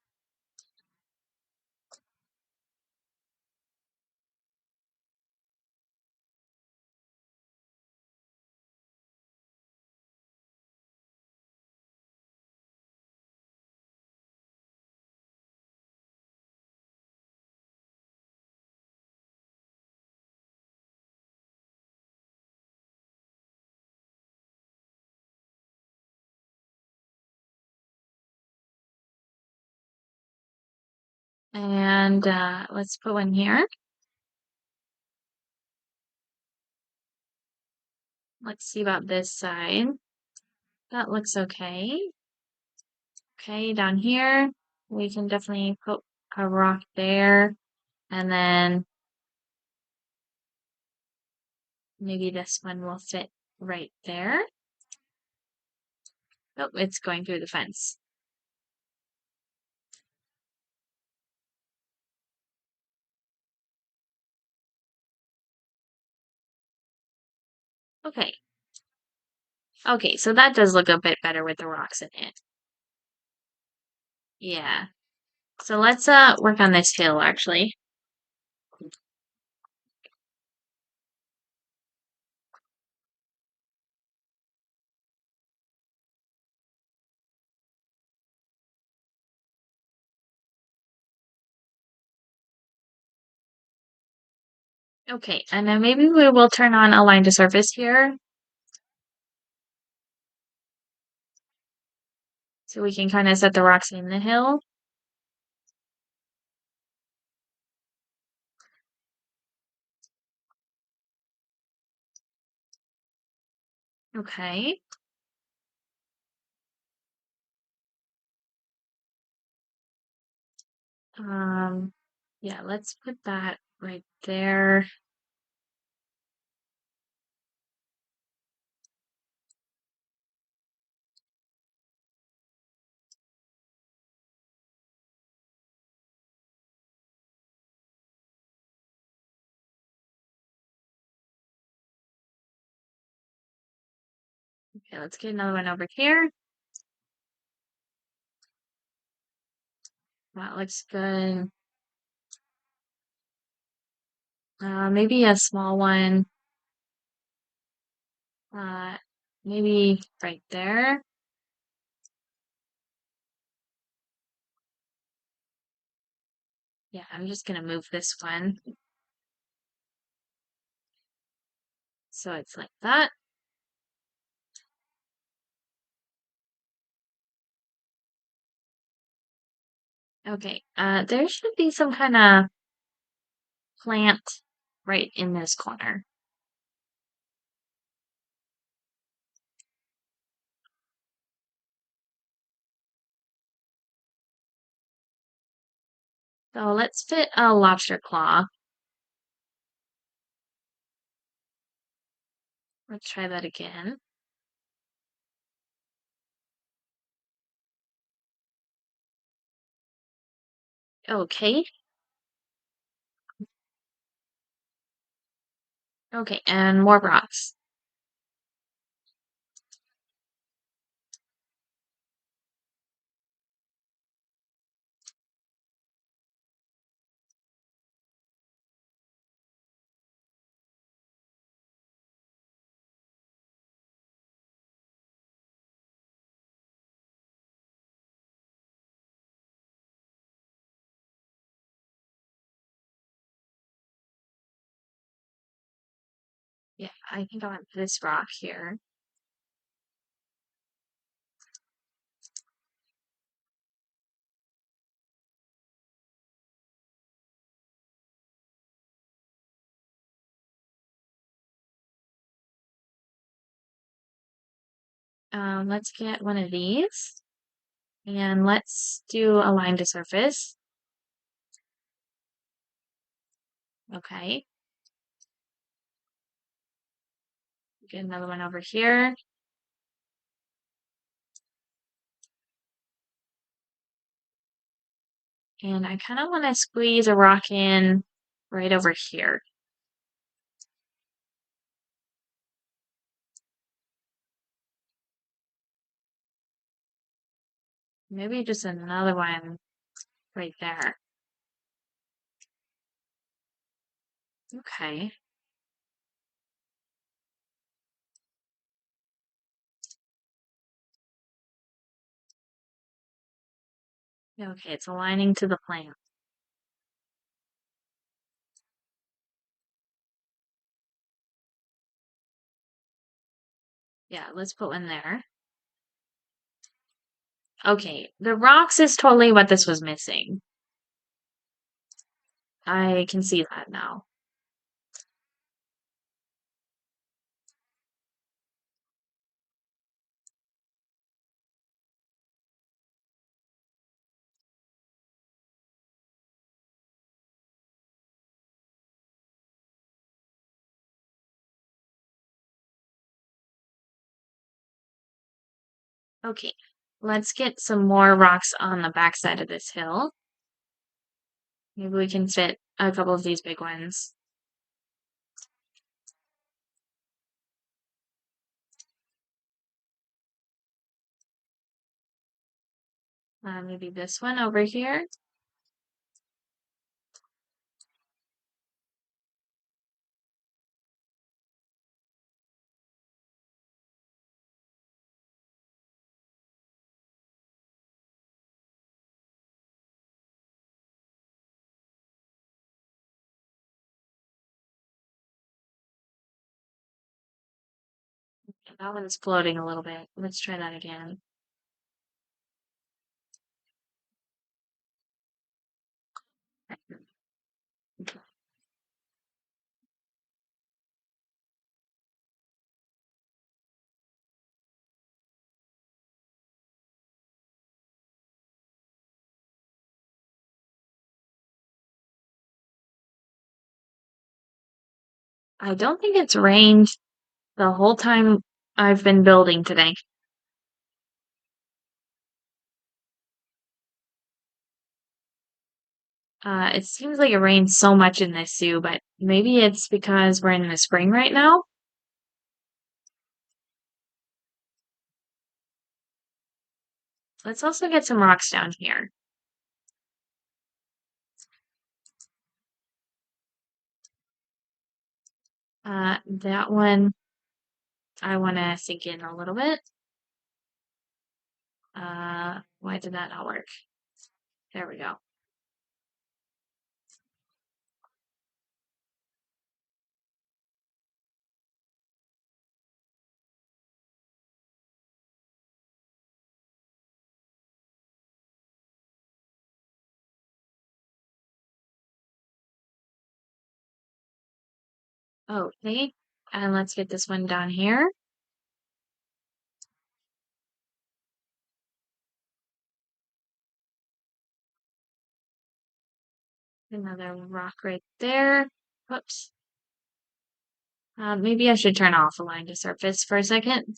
And let's put one here. Let's see about this side. That looks okay. Okay, down here, we can definitely put a rock there. And then maybe this one will fit right there. Oh, it's going through the fence. Okay. Okay, so that does look a bit better with the rocks in it. Yeah. So let's work on this hill actually. Okay, and then maybe we will turn on align to surface here so we can kind of set the rocks in the hill. Okay. Um, yeah, let's put that right there. Okay, let's get another one over here. That looks good. Maybe a small one. Uh, maybe right there. Yeah, I'm just gonna move this one. So it's like that. Okay, there should be some kind of plant right in this corner. So let's fit a lobster claw. Let's try that again. Okay. Okay, and more rocks. Yeah, I think I want this rock here. Let's get one of these and let's do a line to surface. Okay, get another one over here. And I kind of want to squeeze a rock in right over here. Maybe just another one right there. Okay. Okay, it's aligning to the plant. Yeah, let's put one there. Okay, the rocks is totally what this was missing. I can see that now. Okay, let's get some more rocks on the backside of this hill. Maybe we can fit a couple of these big ones. Maybe this one over here. That one's floating a little bit. Let's try that again. I don't think it's rained the whole time I've been building today. It seems like it rains so much in this zoo, but maybe it's because we're in the spring right now. Let's also get some rocks down here. That one I want to sink in a little bit. Why did that not work? There we go. Okay, and let's get this one down here. Another rock right there. Whoops. Maybe I should turn off align to surface for a second.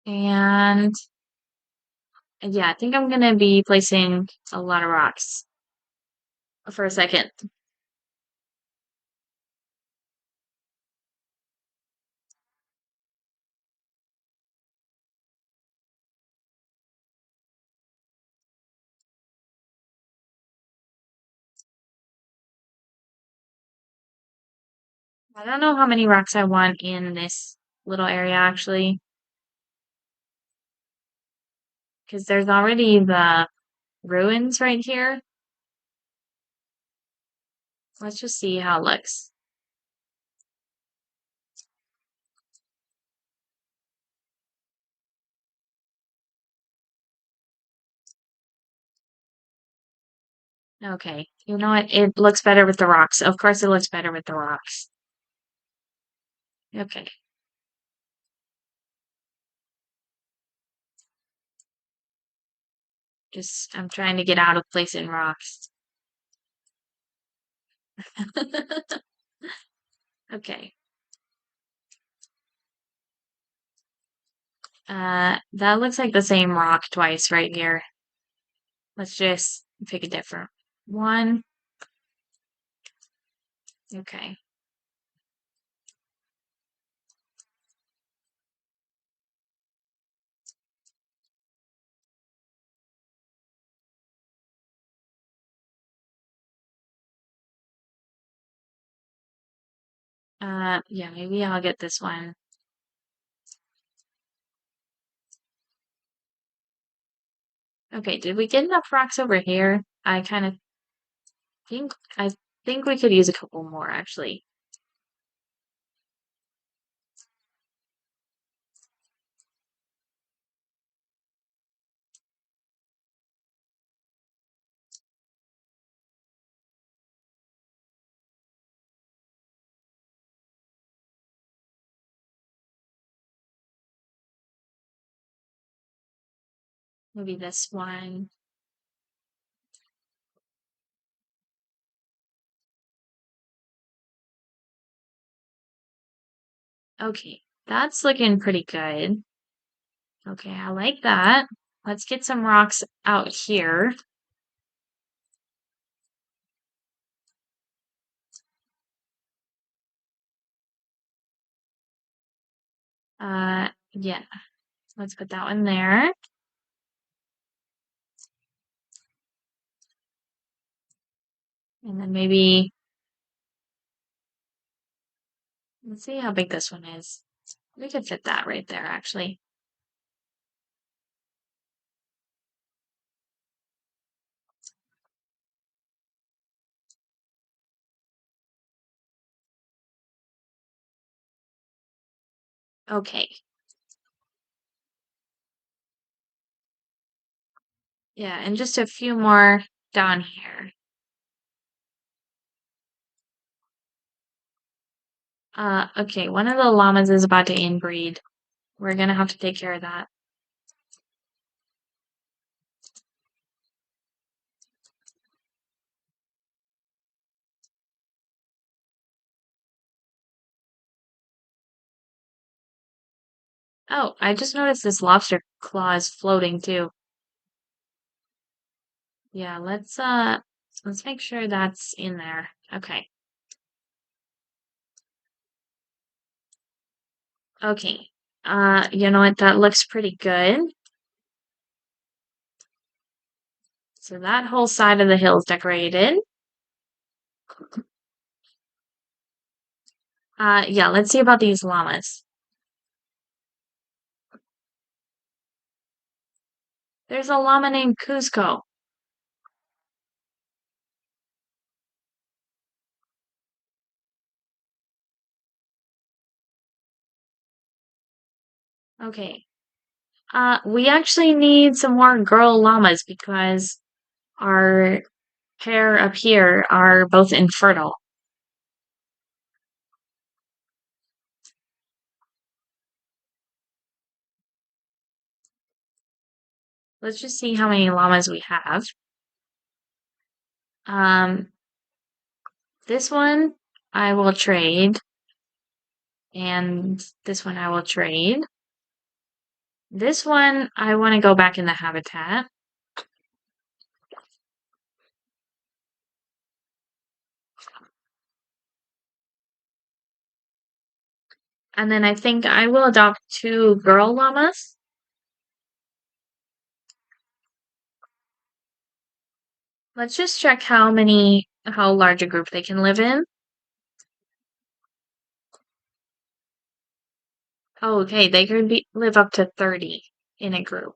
And yeah, I think I'm gonna be placing a lot of rocks for a second. I don't know how many rocks I want in this little area actually, because there's already the ruins right here. Let's just see how it looks. Okay, you know what? It looks better with the rocks. Of course, it looks better with the rocks. Okay, just I'm trying to get out of place in rocks. Okay. That looks like the same rock twice right here. Let's just pick a different one. Okay. Yeah, maybe I'll get this one. Okay, did we get enough rocks over here? I kind of I think we could use a couple more actually. Maybe this one. Okay, that's looking pretty good. Okay, I like that. Let's get some rocks out here. Yeah, let's put that one there. And then maybe, let's see how big this one is. We could fit that right there, actually. Okay. Yeah, and just a few more down here. Okay, one of the llamas is about to inbreed. We're gonna have to take care of that. Oh, I just noticed this lobster claw is floating too. Yeah, let's make sure that's in there. Okay. Okay. You know what? That looks pretty good. So that whole side of the hill is decorated. Yeah, let's see about these llamas. There's a llama named Cusco. Okay. We actually need some more girl llamas because our pair up here are both infertile. Let's just see how many llamas we have. Um, this one I will trade, and this one I will trade. This one I want to go back in the habitat. And then I think I will adopt two girl llamas. Let's just check how large a group they can live in. Oh, okay, they could live up to 30 in a group.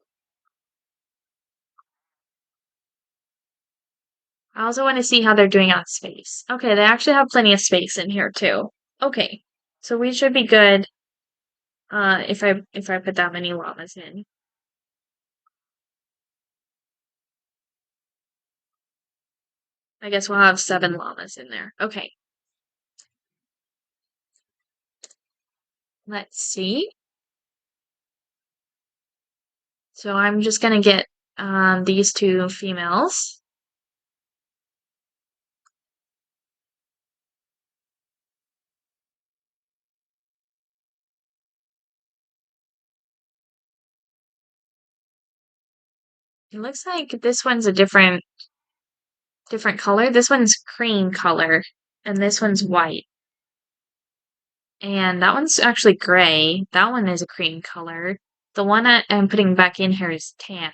I also want to see how they're doing on space. Okay, they actually have plenty of space in here too. Okay, so we should be good if I put that many llamas in. I guess we'll have 7 llamas in there. Okay, let's see. So I'm just gonna get these two females. It looks like this one's a different color. This one's cream color, and this one's white. And that one's actually gray. That one is a cream color. The one I'm putting back in here is tan.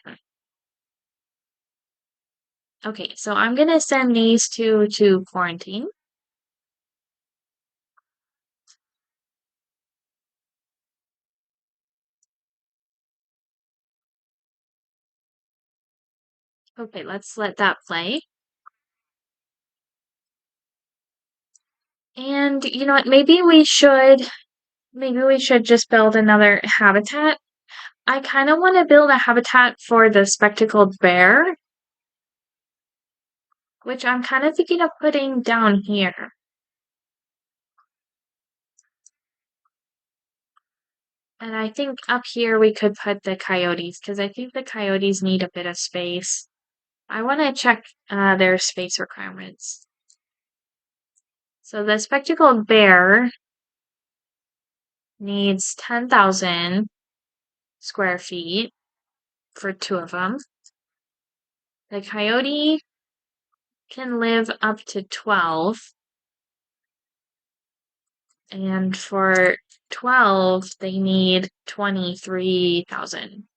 Okay, so I'm gonna send these two to quarantine. Okay, let's let that play. And you know what? Maybe we should just build another habitat. I kind of want to build a habitat for the spectacled bear, which I'm kind of thinking of putting down here. And I think up here we could put the coyotes because I think the coyotes need a bit of space. I want to check their space requirements. So the spectacled bear needs 10,000 square feet for two of them. The coyote can live up to 12, and for 12, they need 23,000.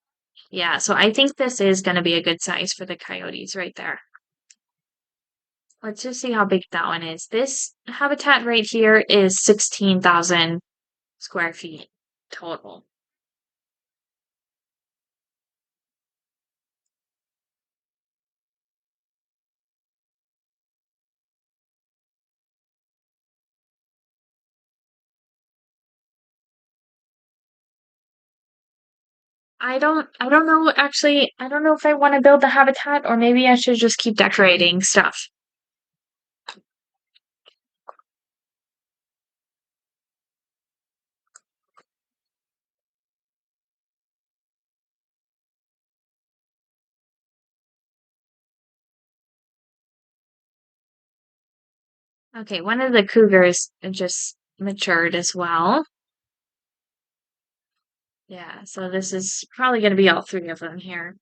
Yeah, so I think this is going to be a good size for the coyotes right there. Let's just see how big that one is. This habitat right here is 16,000 square feet total. I don't know actually. I don't know if I want to build the habitat or maybe I should just keep decorating stuff. Okay, one of the cougars just matured as well. Yeah, so this is probably going to be all three of them here.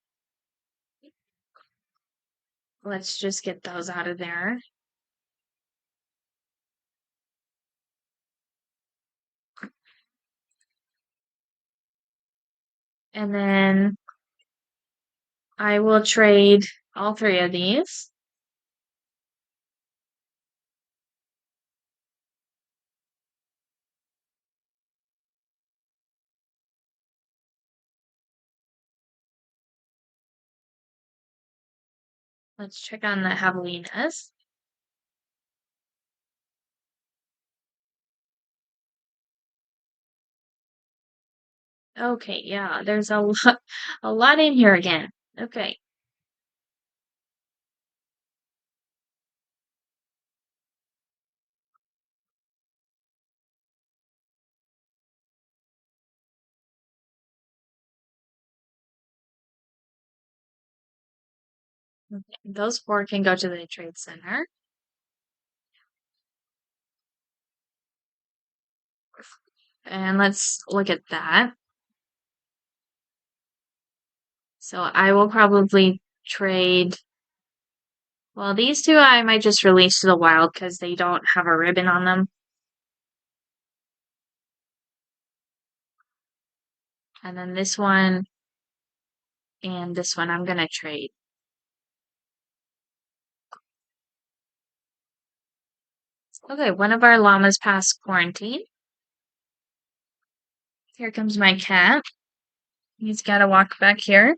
Let's just get those out of there. And then I will trade all three of these. Let's check on the javelinas. Okay, yeah, there's a lot in here again. Okay. Okay, those four can go to the trade center. And let's look at that. So I will probably trade. Well, these two I might just release to the wild because they don't have a ribbon on them. And then this one and this one I'm gonna trade. Okay, one of our llamas passed quarantine. Here comes my cat. He's gotta walk back here.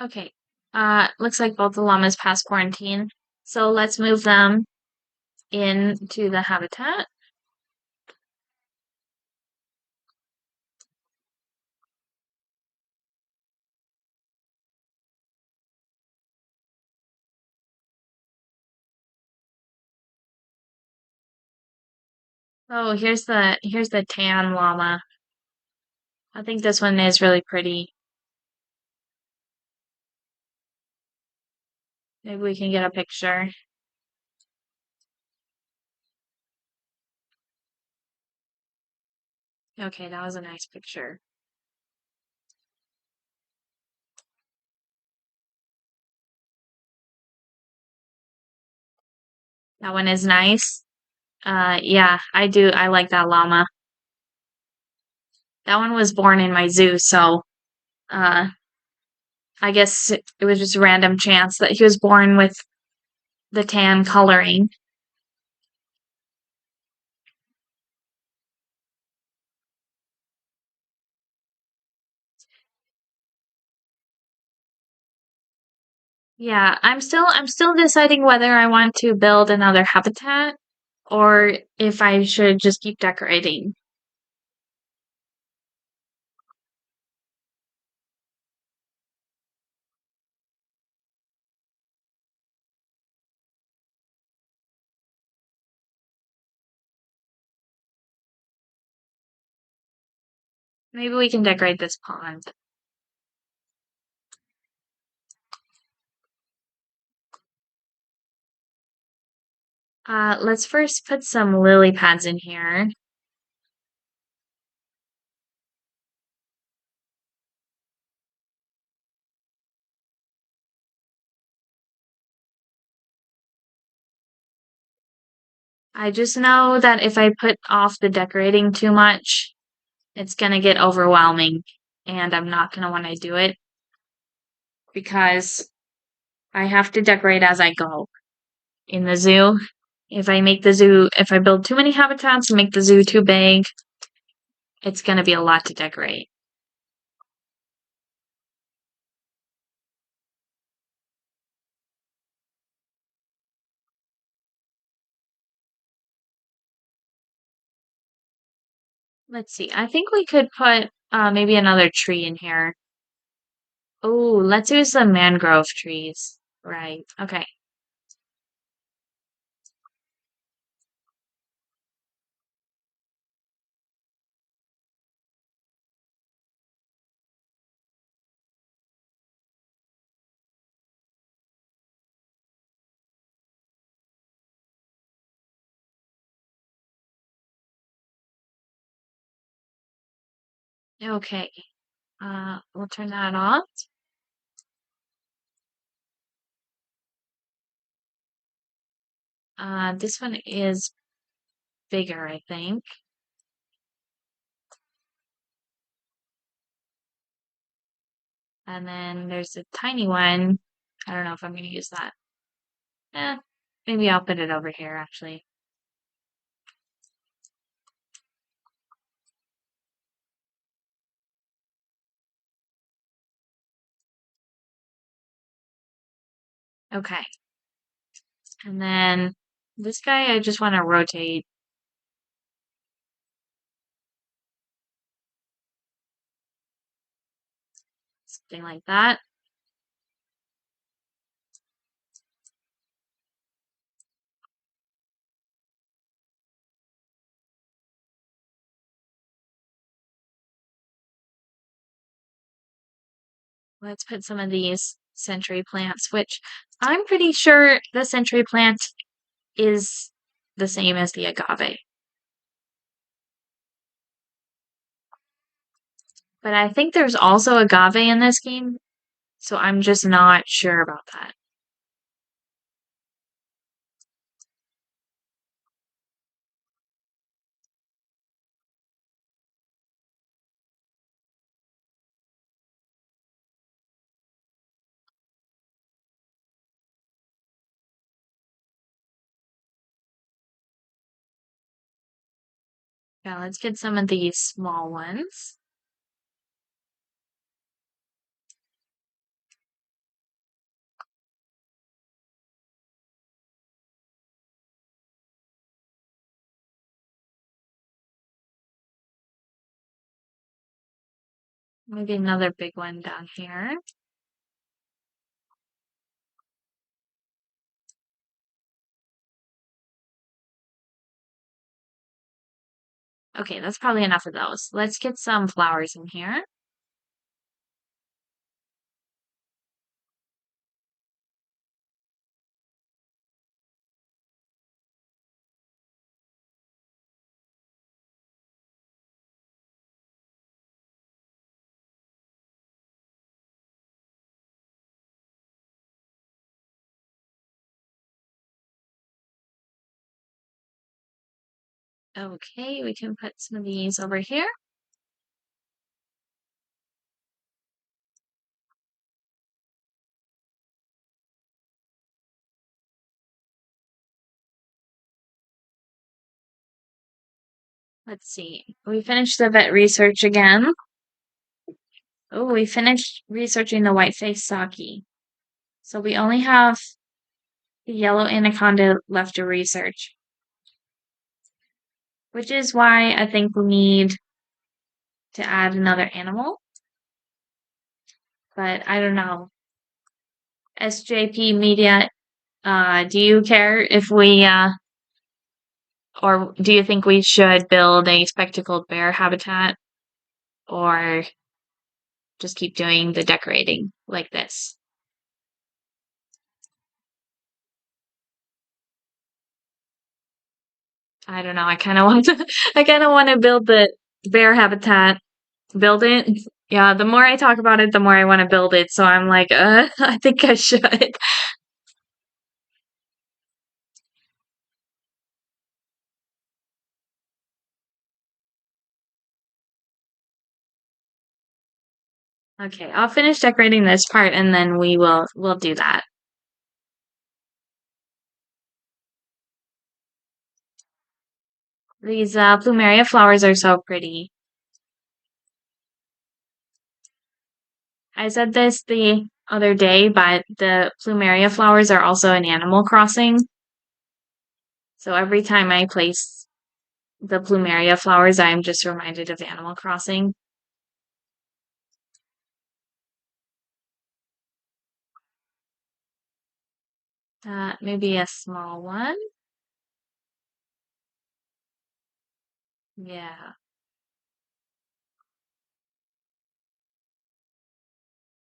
Okay. Looks like both the llamas passed quarantine. So let's move them into the habitat. Oh, here's the tan llama. I think this one is really pretty. Maybe we can get a picture. Okay, that was a nice picture. That one is nice. Yeah, I do. I like that llama. That one was born in my zoo, so uh, I guess it was just a random chance that he was born with the tan coloring. Yeah, I'm still deciding whether I want to build another habitat or if I should just keep decorating. Maybe we can decorate this pond. Let's first put some lily pads in here. I just know that if I put off the decorating too much, it's gonna get overwhelming and I'm not gonna want to do it because I have to decorate as I go in the zoo. If I build too many habitats and make the zoo too big, it's gonna be a lot to decorate. Let's see. I think we could put maybe another tree in here. Oh, let's use the mangrove trees. Right. Okay. Okay. We'll turn that off. This one is bigger, I think. And then there's a tiny one. I don't know if I'm going to use that. Eh, maybe I'll put it over here, actually. Okay. And then this guy, I just want to rotate something like that. Let's put some of these century plants, which I'm pretty sure the century plant is the same as the agave. But I think there's also agave in this game, so I'm just not sure about that. Yeah, let's get some of these small ones. Maybe another big one down here. Okay, that's probably enough of those. Let's get some flowers in here. Okay, we can put some of these over here. Let's see. We finished the vet research again. Oh, we finished researching the white-faced saki. So we only have the yellow anaconda left to research, which is why I think we need to add another animal. But I don't know. SJP Media, do you care if we, or do you think we should build a spectacled bear habitat or just keep doing the decorating like this? I don't know. I kind of want to, I kind of want to build the bear habitat, build it. Yeah, the more I talk about it, the more I want to build it. So I'm like, I think I should. Okay, I'll finish decorating this part and then we'll do that. These plumeria flowers are so pretty. I said this the other day, but the plumeria flowers are also in Animal Crossing. So every time I place the plumeria flowers, I'm just reminded of Animal Crossing. Maybe a small one. Yeah.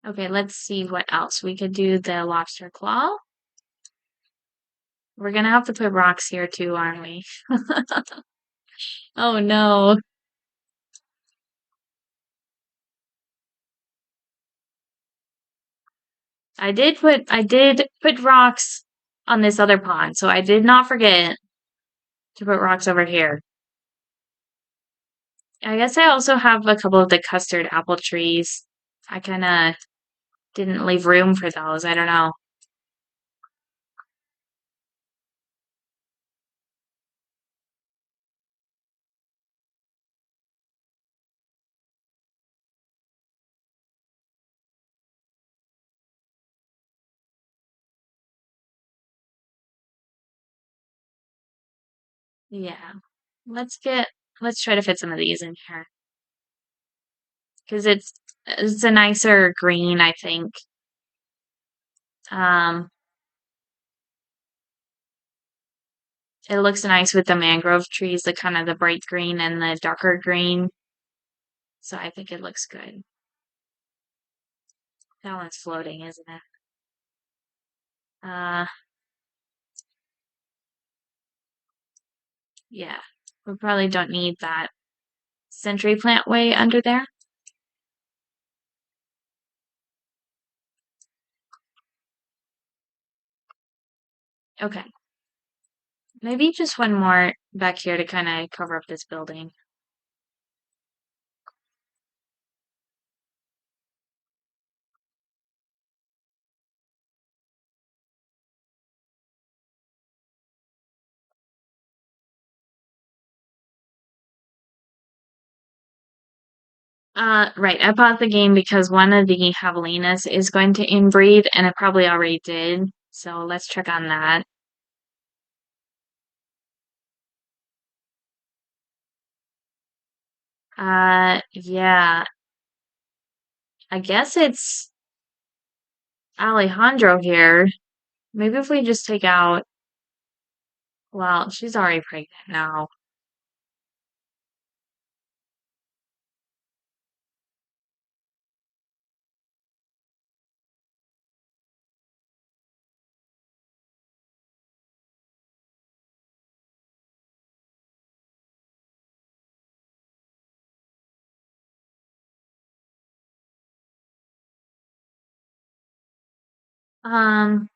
Okay, let's see what else. We could do the lobster claw. We're gonna have to put rocks here too, aren't we? Oh no. I did put rocks on this other pond, so I did not forget to put rocks over here. I guess I also have a couple of the custard apple trees. I kind of didn't leave room for those. I don't know. Yeah. Let's get let's try to fit some of these in here because it's a nicer green, I think. Um, it looks nice with the mangrove trees, the kind of the bright green and the darker green. So I think it looks good. That one's floating, isn't it? Uh, yeah. We probably don't need that century plant way under there. Okay. Maybe just one more back here to kind of cover up this building. Right. I paused the game because one of the javelinas is going to inbreed, and it probably already did. So let's check on that. Yeah. I guess it's Alejandro here. Maybe if we just take out, well, she's already pregnant now. Um,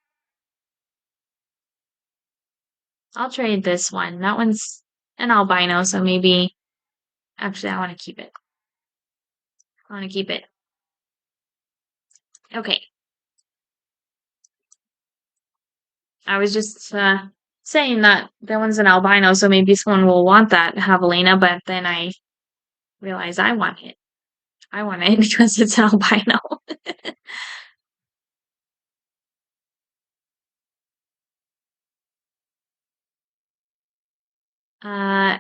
I'll trade this one. That one's an albino, so maybe actually I want to keep it. I want to keep it. Okay. I was just saying that that one's an albino, so maybe someone will want that javelina, but then I realize I want it. I want it because it's an albino.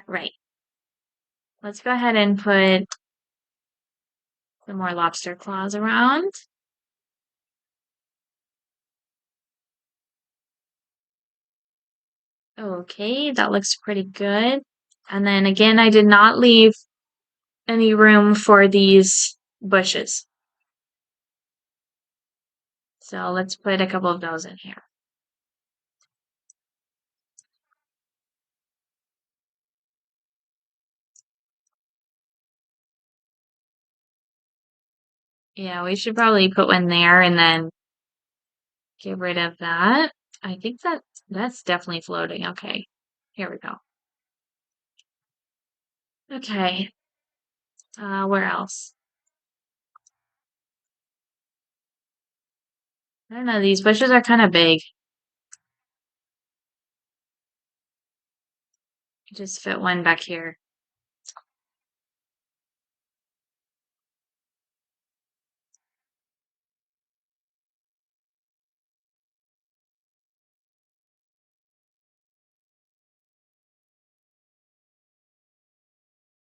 Right. Let's go ahead and put some more lobster claws around. Okay, that looks pretty good. And then again, I did not leave any room for these bushes. So let's put a couple of those in here. Yeah, we should probably put one there and then get rid of that. I think that's definitely floating. Okay, here we go. Okay, where else? I don't know, these bushes are kind of big. Just fit one back here.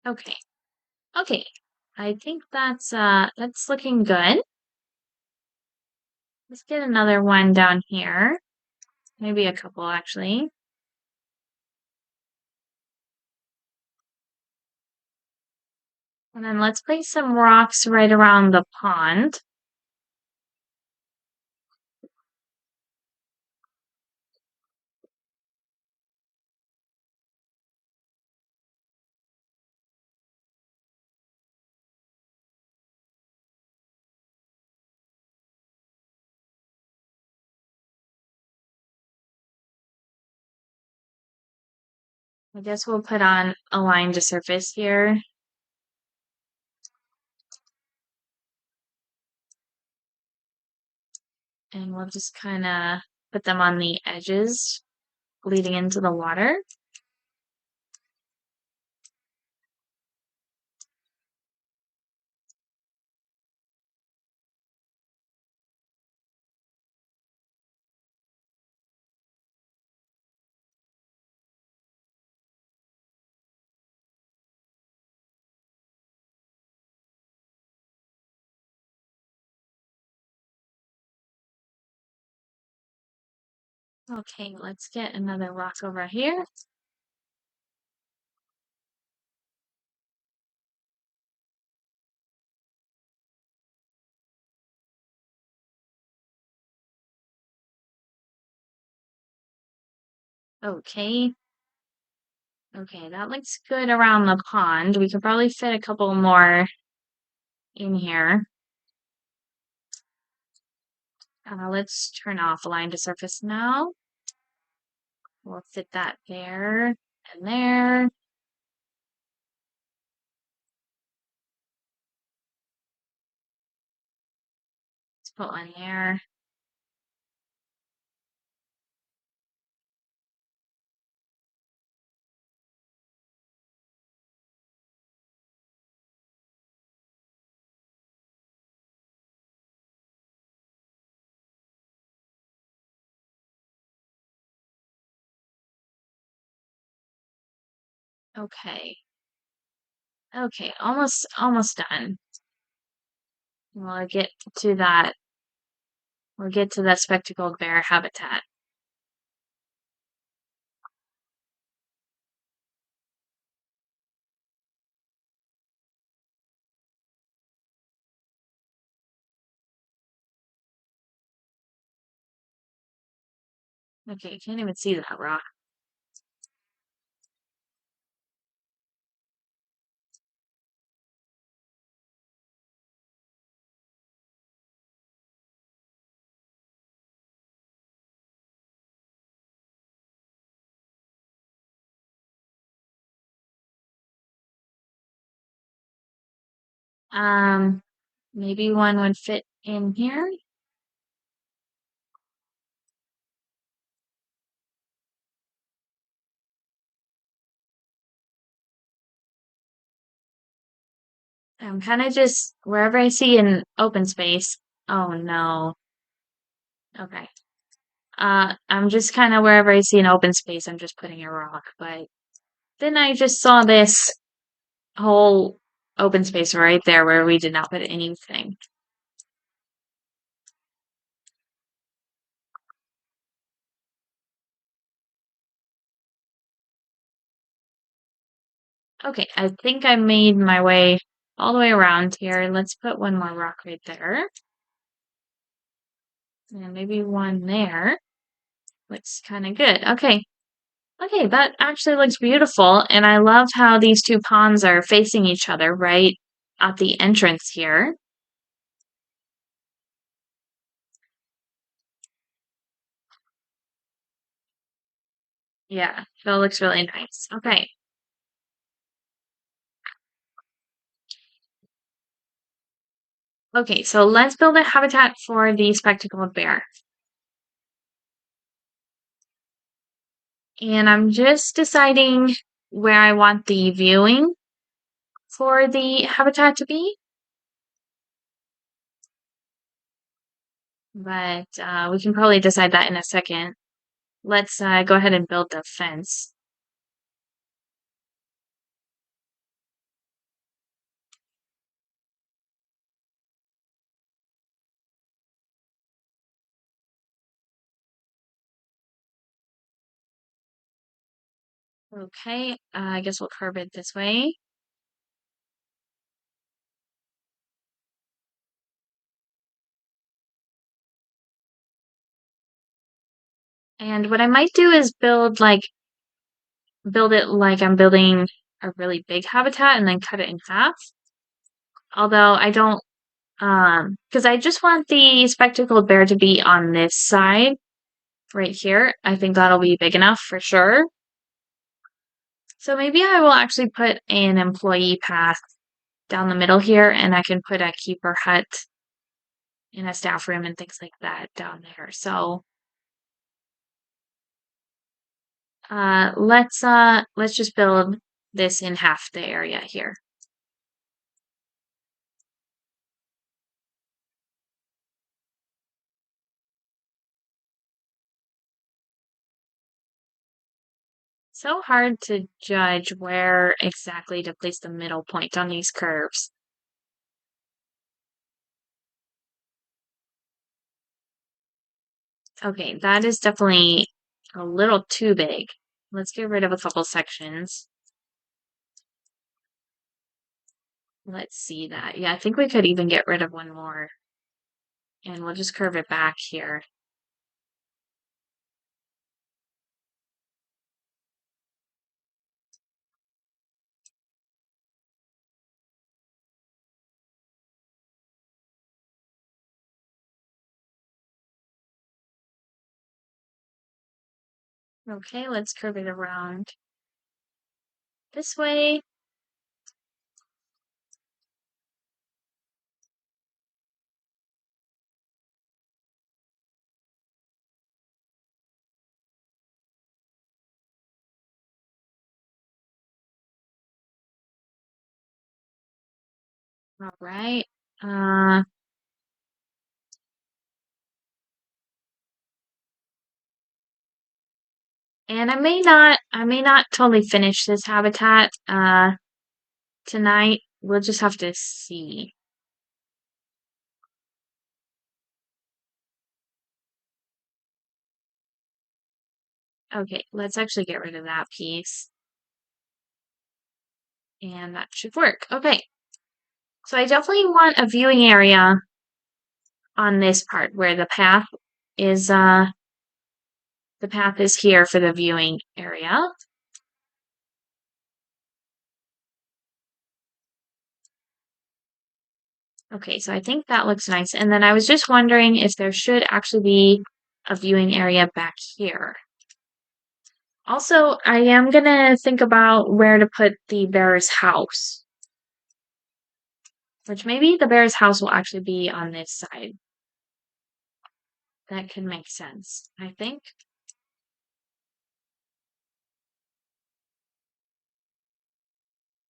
Okay. Okay. I think that's looking good. Let's get another one down here. Maybe a couple actually. And then let's place some rocks right around the pond. I guess we'll put on a line to surface here. And we'll just kind of put them on the edges leading into the water. Okay, let's get another rock over here. Okay. Okay, that looks good around the pond. We could probably fit a couple more in here. Let's turn off line to surface now. We'll fit that there and there. Let's put one there. Okay. Okay, almost done. We'll get to that. We'll get to that spectacled bear habitat. Okay, you can't even see that rock. Um, maybe one would fit in here. I'm kind of just wherever I see an open space. Oh no. Okay. I'm just kind of wherever I see an open space, I'm just putting a rock. But then I just saw this whole open space right there where we did not put anything. Okay, I think I made my way all the way around here. Let's put one more rock right there. And maybe one there. Looks kind of good. Okay. Okay, that actually looks beautiful. And I love how these two ponds are facing each other right at the entrance here. Yeah, that looks really nice. Okay. Okay, so let's build a habitat for the spectacled bear. And I'm just deciding where I want the viewing for the habitat to be. But we can probably decide that in a second. Let's go ahead and build the fence. Okay, I guess we'll curve it this way. And what I might do is build it like I'm building a really big habitat and then cut it in half. Although I don't, because I just want the spectacled bear to be on this side right here. I think that'll be big enough for sure. So maybe I will actually put an employee path down the middle here, and I can put a keeper hut in a staff room and things like that down there. So let's just build this in half the area here. So hard to judge where exactly to place the middle point on these curves. Okay, that is definitely a little too big. Let's get rid of a couple sections. Let's see that. Yeah, I think we could even get rid of one more. And we'll just curve it back here. Okay, let's curve it around this way. All right. Uh, and I may not totally finish this habitat tonight. We'll just have to see. Okay, let's actually get rid of that piece. And that should work. Okay. So I definitely want a viewing area on this part where is the path is here for the viewing area. Okay, so I think that looks nice. And then I was just wondering if there should actually be a viewing area back here. Also, I am gonna think about where to put the bear's house. Which maybe the bear's house will actually be on this side. That could make sense, I think.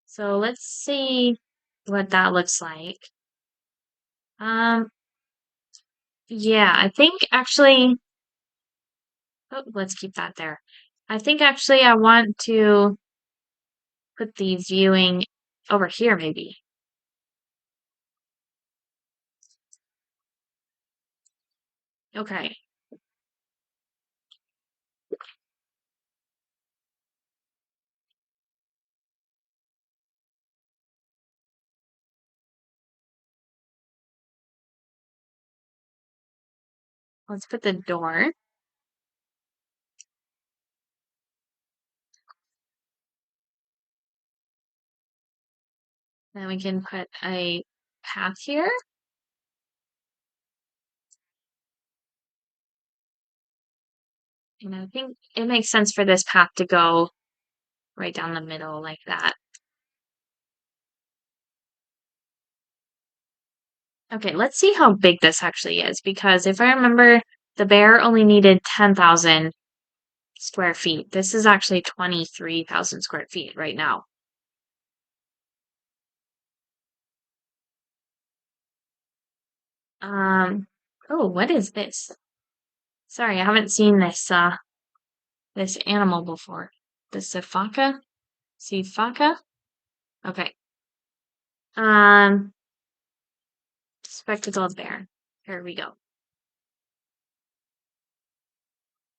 So let's see what that looks like. Um, yeah, I think actually, oh, let's keep that there. I think actually I want to put the viewing over here maybe. Okay. Let's put the door. Then we can put a path here. And I think it makes sense for this path to go right down the middle like that. Okay, let's see how big this actually is, because if I remember, the bear only needed 10,000 square feet. This is actually 23,000 square feet right now. Um, oh, what is this? Sorry, I haven't seen this animal before. The sifaka? Sifaka? Okay. Um, spectacled bear. Here we go.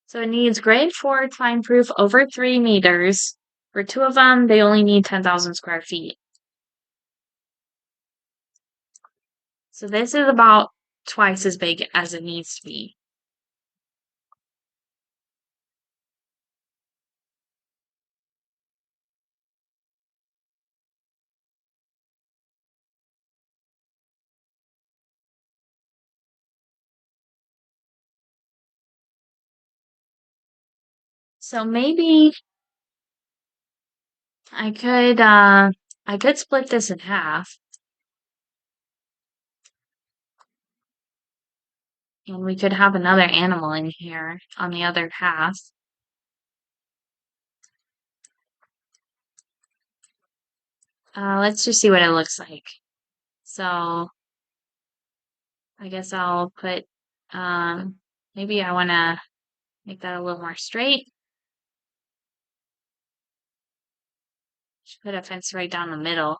So it needs grade 4 time proof over 3 meters. For two of them, they only need 10,000 square feet. So this is about twice as big as it needs to be. So maybe I could split this in half and we could have another animal in here on the other half. Let's just see what it looks like. So I guess I'll put maybe I wanna make that a little more straight. Should put a fence right down the middle.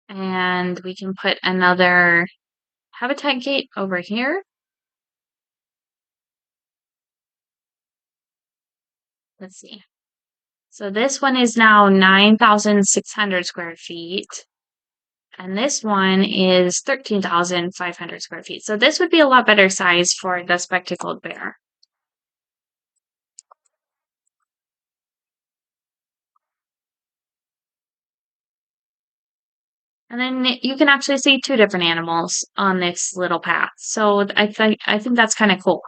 And we can put another habitat gate over here. Let's see. So this one is now 9,600 square feet. And this one is 13,500 square feet. So this would be a lot better size for the spectacled bear. And then you can actually see two different animals on this little path. So I think that's kind of cool.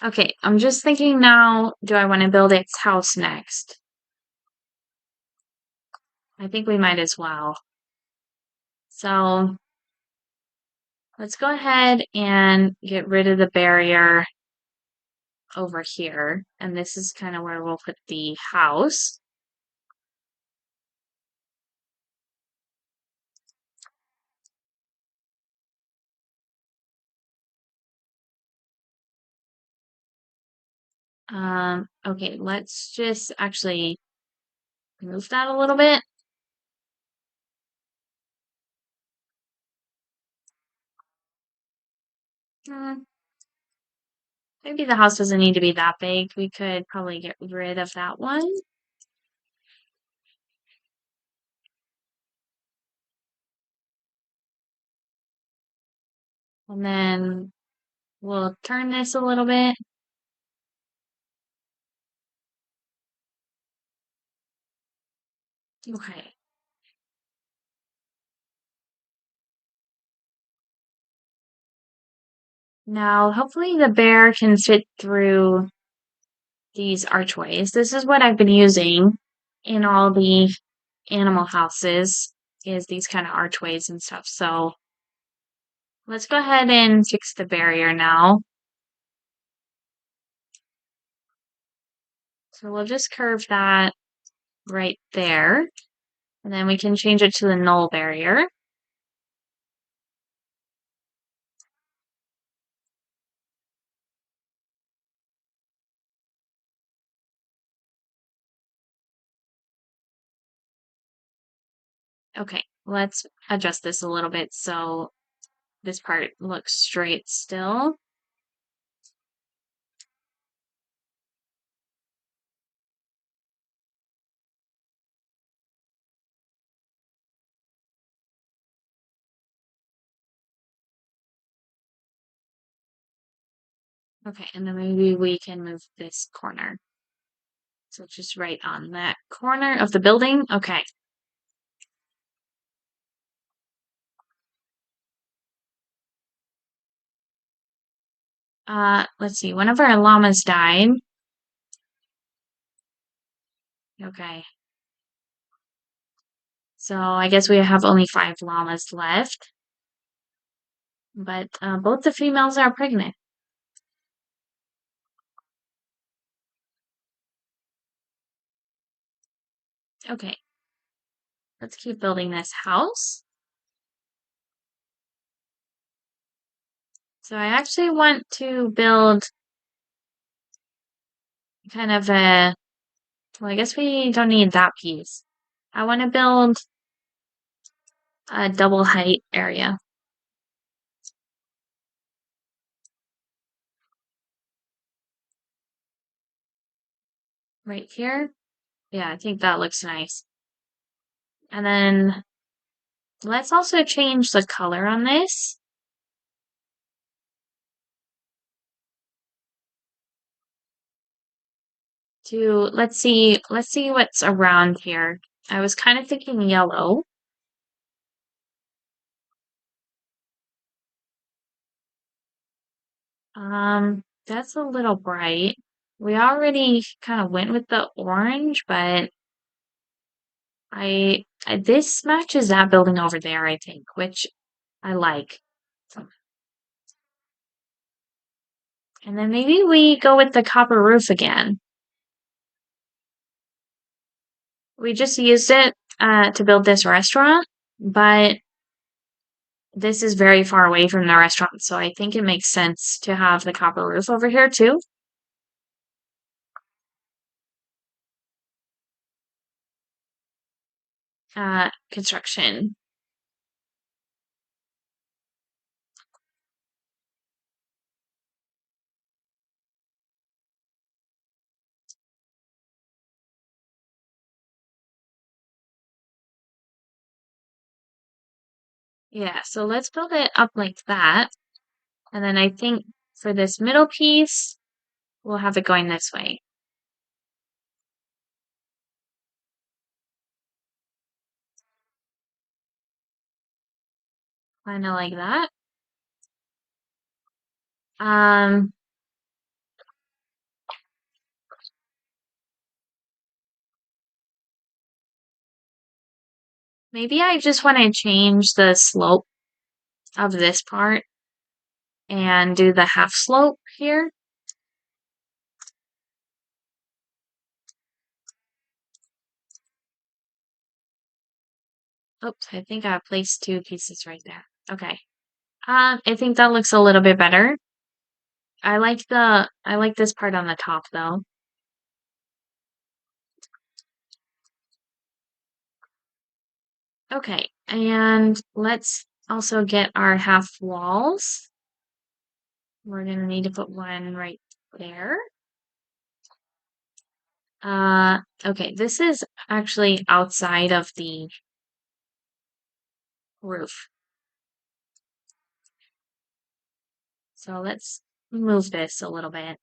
Okay, I'm just thinking now, do I want to build its house next? I think we might as well. So let's go ahead and get rid of the barrier over here. And this is kind of where we'll put the house. Okay, let's just actually move that a little bit. Hmm, maybe the house doesn't need to be that big. We could probably get rid of that one. And then we'll turn this a little bit. Okay. Now, hopefully the bear can fit through these archways. This is what I've been using in all the animal houses, is these kind of archways and stuff. So let's go ahead and fix the barrier now. So we'll just curve that right there. And then we can change it to the null barrier. Okay, let's adjust this a little bit so this part looks straight still. Okay, and then maybe we can move this corner. So just right on that corner of the building. Okay. Let's see. One of our llamas died. Okay. So I guess we have only 5 llamas left. But both the females are pregnant. Okay. Let's keep building this house. So I actually want to build kind of a Well, I guess we don't need that piece. I want to build a double height area right here. Yeah, I think that looks nice. And then let's also change the color on this. To let's see what's around here. I was kind of thinking yellow. That's a little bright. We already kind of went with the orange, but this matches that building over there, I think, which I like. And then maybe we go with the copper roof again. We just used it to build this restaurant, but this is very far away from the restaurant, so I think it makes sense to have the copper roof over here too. Construction. Yeah, so let's build it up like that. And then I think for this middle piece, we'll have it going this way. Kind of like that. Um, Maybe I just want to change the slope of this part and do the half slope here. Oops, I think I placed two pieces right there. Okay. I think that looks a little bit better. I like this part on the top though. Okay, and let's also get our half walls. We're gonna need to put one right there. Okay, this is actually outside of the roof. So let's move this a little bit.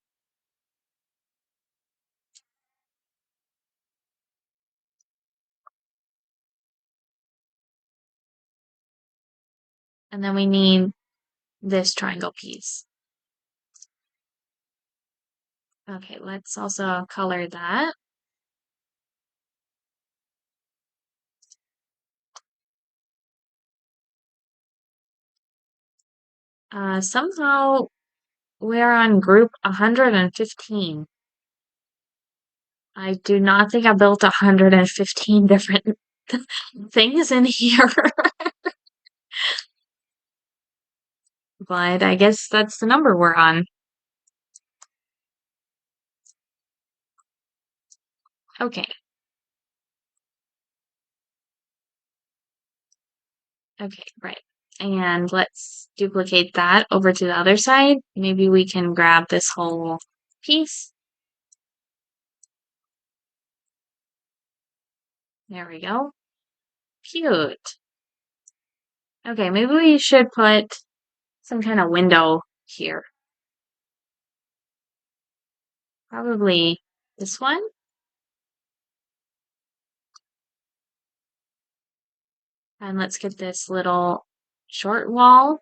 And then we need this triangle piece. Okay, let's also color that. Somehow we're on group 115. I do not think I built 115 different things in here, but I guess that's the number we're on. Okay, okay, right. And let's duplicate that over to the other side. Maybe we can grab this whole piece. There we go. Cute. Okay, maybe we should put some kind of window here. Probably this one. And let's get this little short wall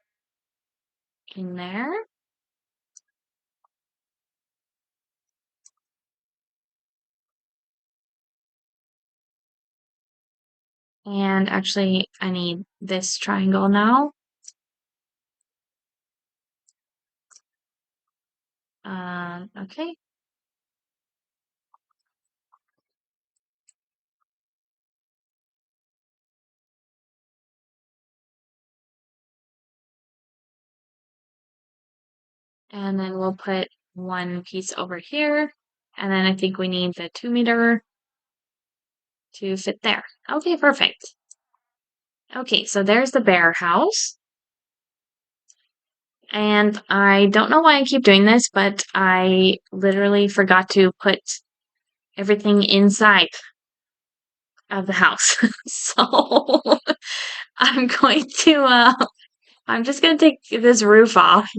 in there. And actually, I need this triangle now. Okay. And then we'll put one piece over here. And then I think we need the 2 meter to fit there. Okay, perfect. Okay, so there's the bear house. And I don't know why I keep doing this, but I literally forgot to put everything inside of the house. So I'm going to I'm just gonna take this roof off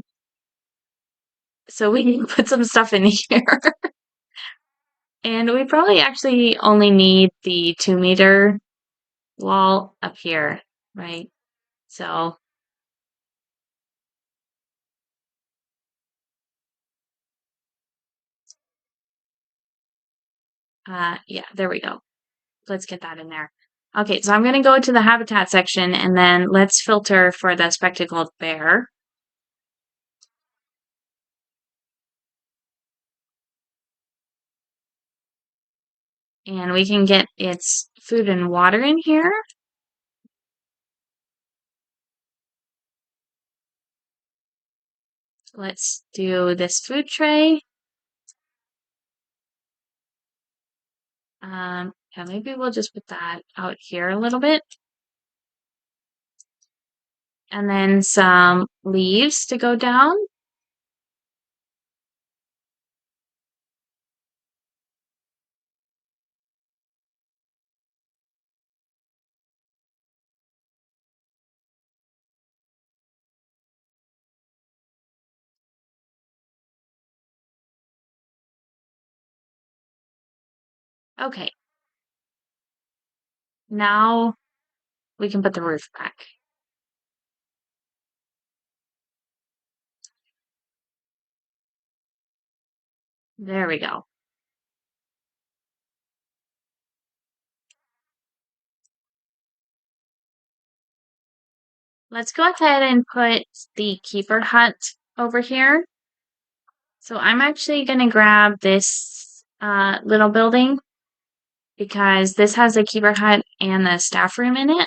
so we can put some stuff in here. And we probably actually only need the 2 meter wall up here, right? So yeah, there we go. Let's get that in there. Okay, so I'm gonna go to the habitat section and then let's filter for the spectacled bear. And we can get its food and water in here. Let's do this food tray. Yeah, maybe we'll just put that out here a little bit. And then some leaves to go down. Okay, now we can put the roof back. There we go. Let's go ahead and put the keeper hut over here. So I'm actually going to grab this little building because this has the keeper hut and the staff room in it.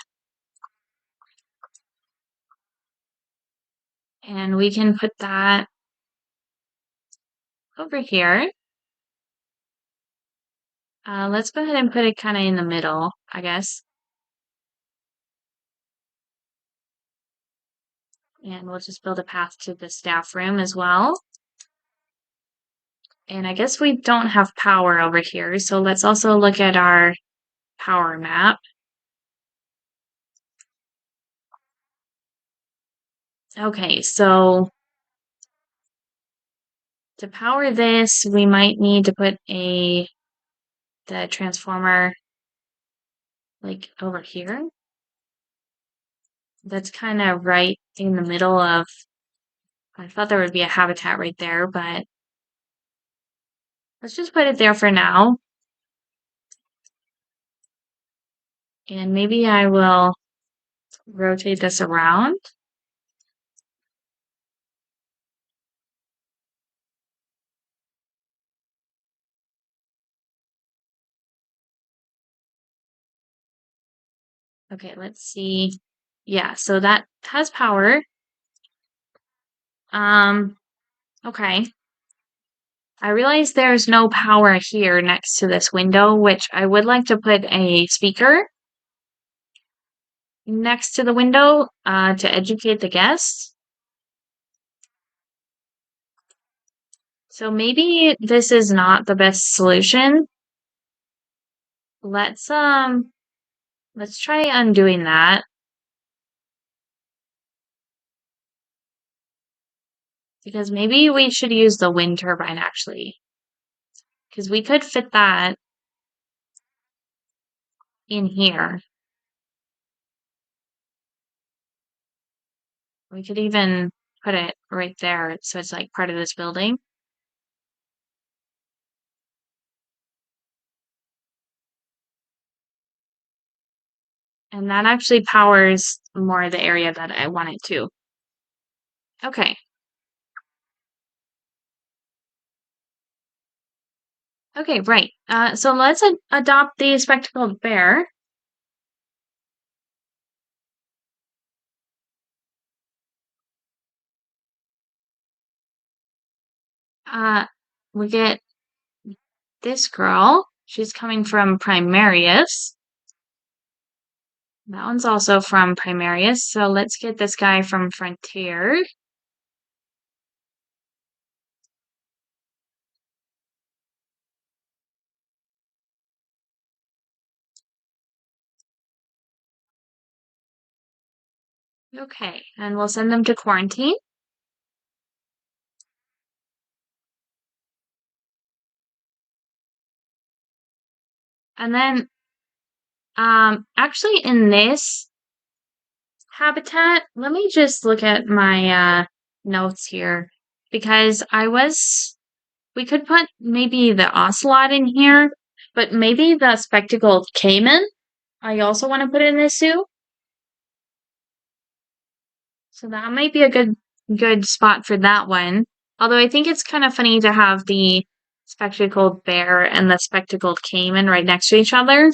And we can put that over here. Let's go ahead and put it kind of in the middle, I guess. And we'll just build a path to the staff room as well. And I guess we don't have power over here, so let's also look at our power map. Okay, so to power this, we might need to put the transformer like over here. That's kind of right in the middle of, I thought there would be a habitat right there, but let's just put it there for now. And maybe I will rotate this around. Okay, let's see. Yeah, so that has power. Okay. I realize there's no power here next to this window, which I would like to put a speaker next to the window to educate the guests. So maybe this is not the best solution. Let's try undoing that. Because maybe we should use the wind turbine actually. Because we could fit that in here. We could even put it right there so it's like part of this building. And that actually powers more of the area that I want it to. Okay. Okay, right. So let's adopt the spectacled bear. Uh, we get this girl. She's coming from Primarius. That one's also from Primarius, so let's get this guy from Frontier. Okay, and we'll send them to quarantine. And then, actually in this habitat, let me just look at my notes here because we could put maybe the ocelot in here, but maybe the spectacled caiman. I also want to put in this zoo. So that might be a good spot for that one. Although I think it's kind of funny to have the spectacled bear and the spectacled caiman right next to each other.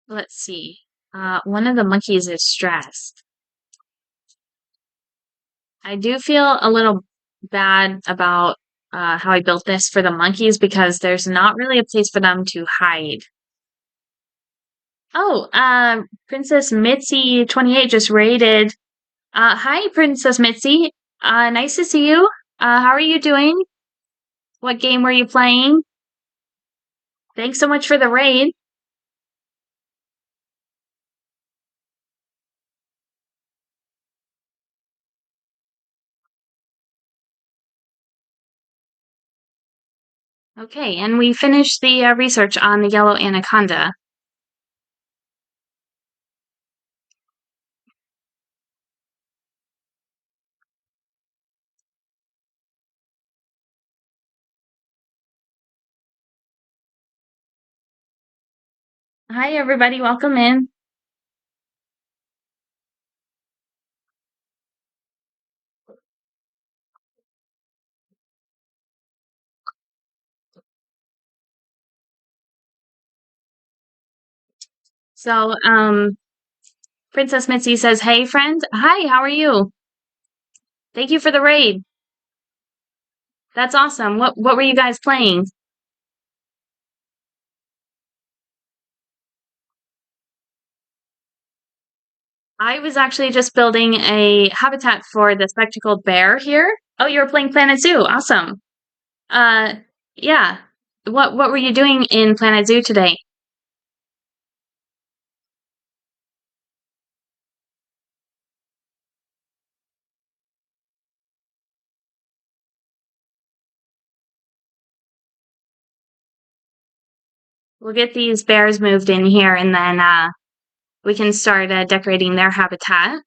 Let's see. One of the monkeys is stressed. I do feel a little bad about how I built this for the monkeys because there's not really a place for them to hide. Oh, Princess Mitzi 28 just raided. Hi, Princess Mitzi. Nice to see you. How are you doing? What game were you playing? Thanks so much for the raid. Okay, and we finished the research on the yellow anaconda. Hi, everybody. Welcome in. So, Princess Mitzi says, "Hey, friend. Hi, how are you? Thank you for the raid. That's awesome. What were you guys playing?" I was actually just building a habitat for the spectacled bear here. Oh, you were playing Planet Zoo. Awesome. Uh, yeah. What were you doing in Planet Zoo today? We'll get these bears moved in here and then we can start decorating their habitat.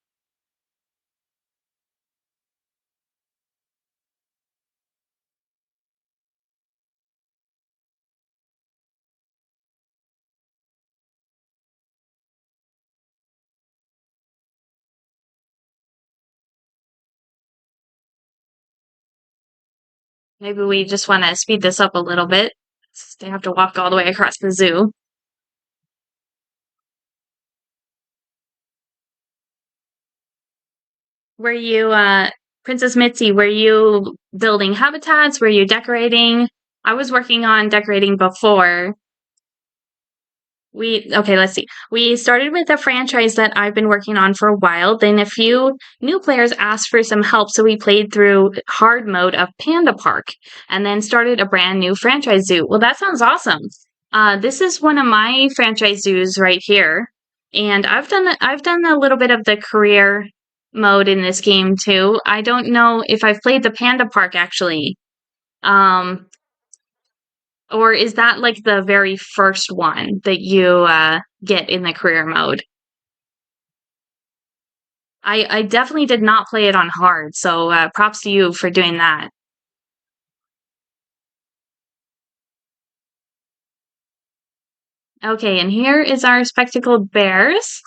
Maybe we just want to speed this up a little bit. They have to walk all the way across the zoo. Were you, Princess Mitzi, were you building habitats? Were you decorating? I was working on decorating before. Okay, let's see. We started with a franchise that I've been working on for a while. Then a few new players asked for some help, so we played through hard mode of Panda Park and then started a brand new franchise zoo. Well, that sounds awesome. This is one of my franchise zoos right here, and I've done a little bit of the career mode in this game too. I don't know if I've played the Panda Park actually. Um, or is that like the very first one that you get in the career mode? I definitely did not play it on hard, so props to you for doing that. Okay, and here is our spectacled bears.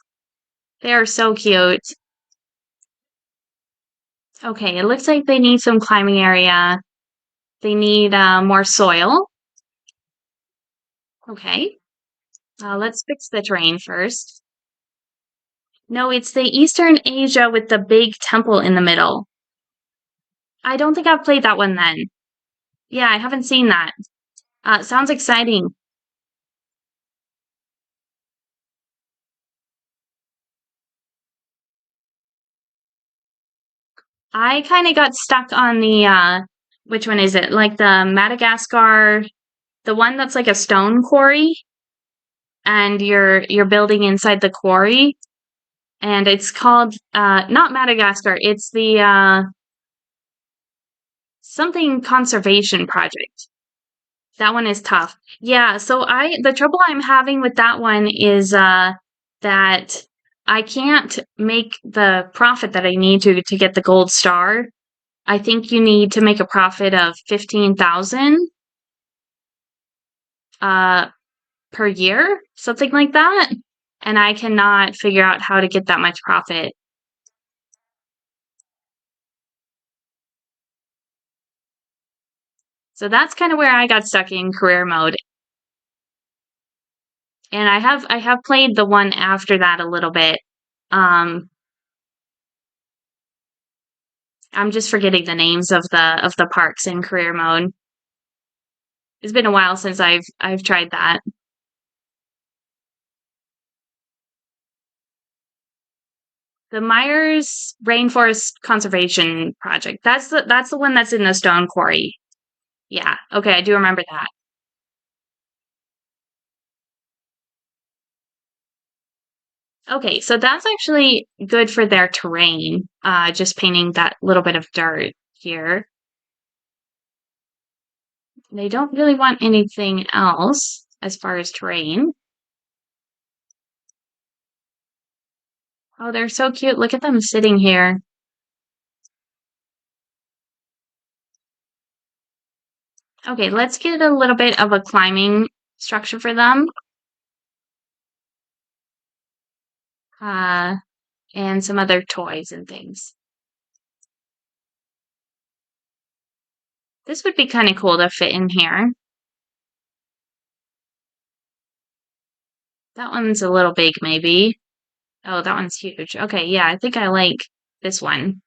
They are so cute. Okay, it looks like they need some climbing area. They need more soil. Okay, let's fix the terrain first. No, it's the Eastern Asia with the big temple in the middle. I don't think I've played that one then. Yeah, I haven't seen that. Sounds exciting. I kind of got stuck on the which one is it? Like the Madagascar, the one that's like a stone quarry, and you're building inside the quarry, and it's called not Madagascar, it's the something conservation project. That one is tough. Yeah, so I the trouble I'm having with that one is that I can't make the profit that I need to get the gold star. I think you need to make a profit of 15,000 uh per year, something like that. And I cannot figure out how to get that much profit. So that's kind of where I got stuck in career mode. And I have played the one after that a little bit. Um I'm just forgetting the names of the parks in career mode. It's been a while since I've tried that. The Myers Rainforest Conservation Project. That's the one that's in the stone quarry. Yeah. Okay, I do remember that. Okay, so that's actually good for their terrain. Just painting that little bit of dirt here. They don't really want anything else as far as terrain. Oh, they're so cute. Look at them sitting here. Okay, let's get a little bit of a climbing structure for them. Uh, and some other toys and things. This would be kind of cool to fit in here. That one's a little big, maybe. Oh, that one's huge. Okay, yeah, I think I like this one.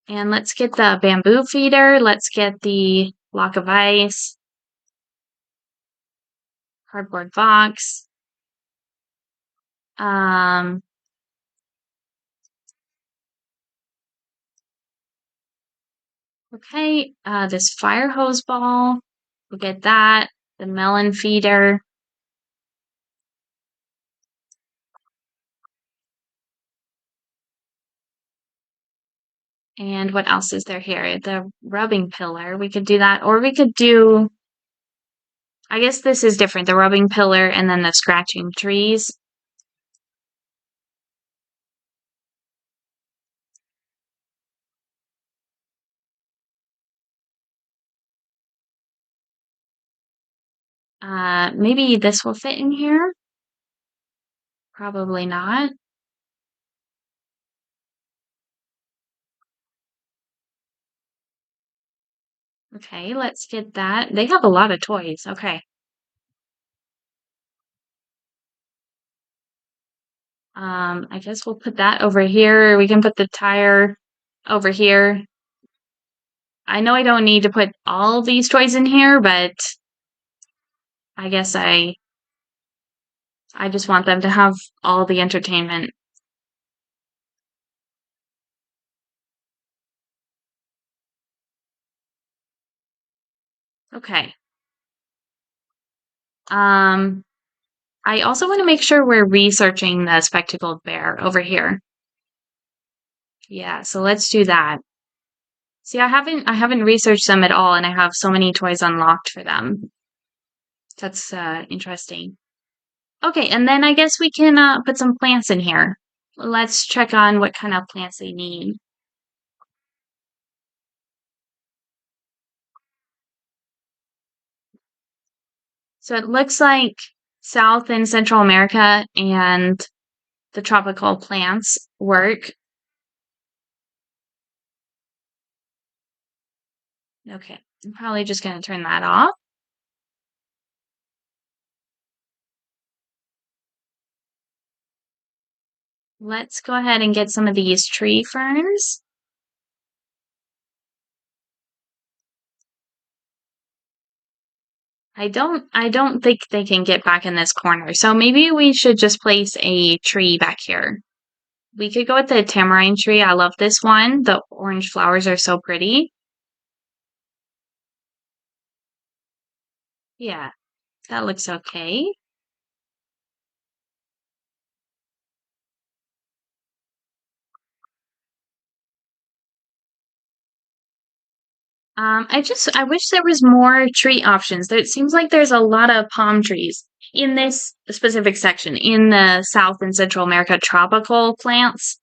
And let's get the bamboo feeder. Let's get the block of ice, cardboard box. Um, okay, this fire hose ball. We'll get that. The melon feeder. And what else is there here? The rubbing pillar. We could do that. Or we could do, I guess this is different. The rubbing pillar and then the scratching trees. Maybe this will fit in here. Probably not. Okay, let's get that. They have a lot of toys. Okay. I guess we'll put that over here. We can put the tire over here. I know I don't need to put all these toys in here, but I guess I just want them to have all the entertainment. Okay. Um, I also want to make sure we're researching the spectacled bear over here. Yeah, so let's do that. See, I haven't researched them at all, and I have so many toys unlocked for them. That's interesting. Okay, and then I guess we can put some plants in here. Let's check on what kind of plants they need. So it looks like South and Central America and the tropical plants work. Okay, I'm probably just going to turn that off. Let's go ahead and get some of these tree ferns. I don't think they can get back in this corner. So maybe we should just place a tree back here. We could go with the tamarind tree. I love this one. The orange flowers are so pretty. Yeah, that looks okay. I wish there was more tree options. It seems like there's a lot of palm trees in this specific section. In the South and Central America tropical plants,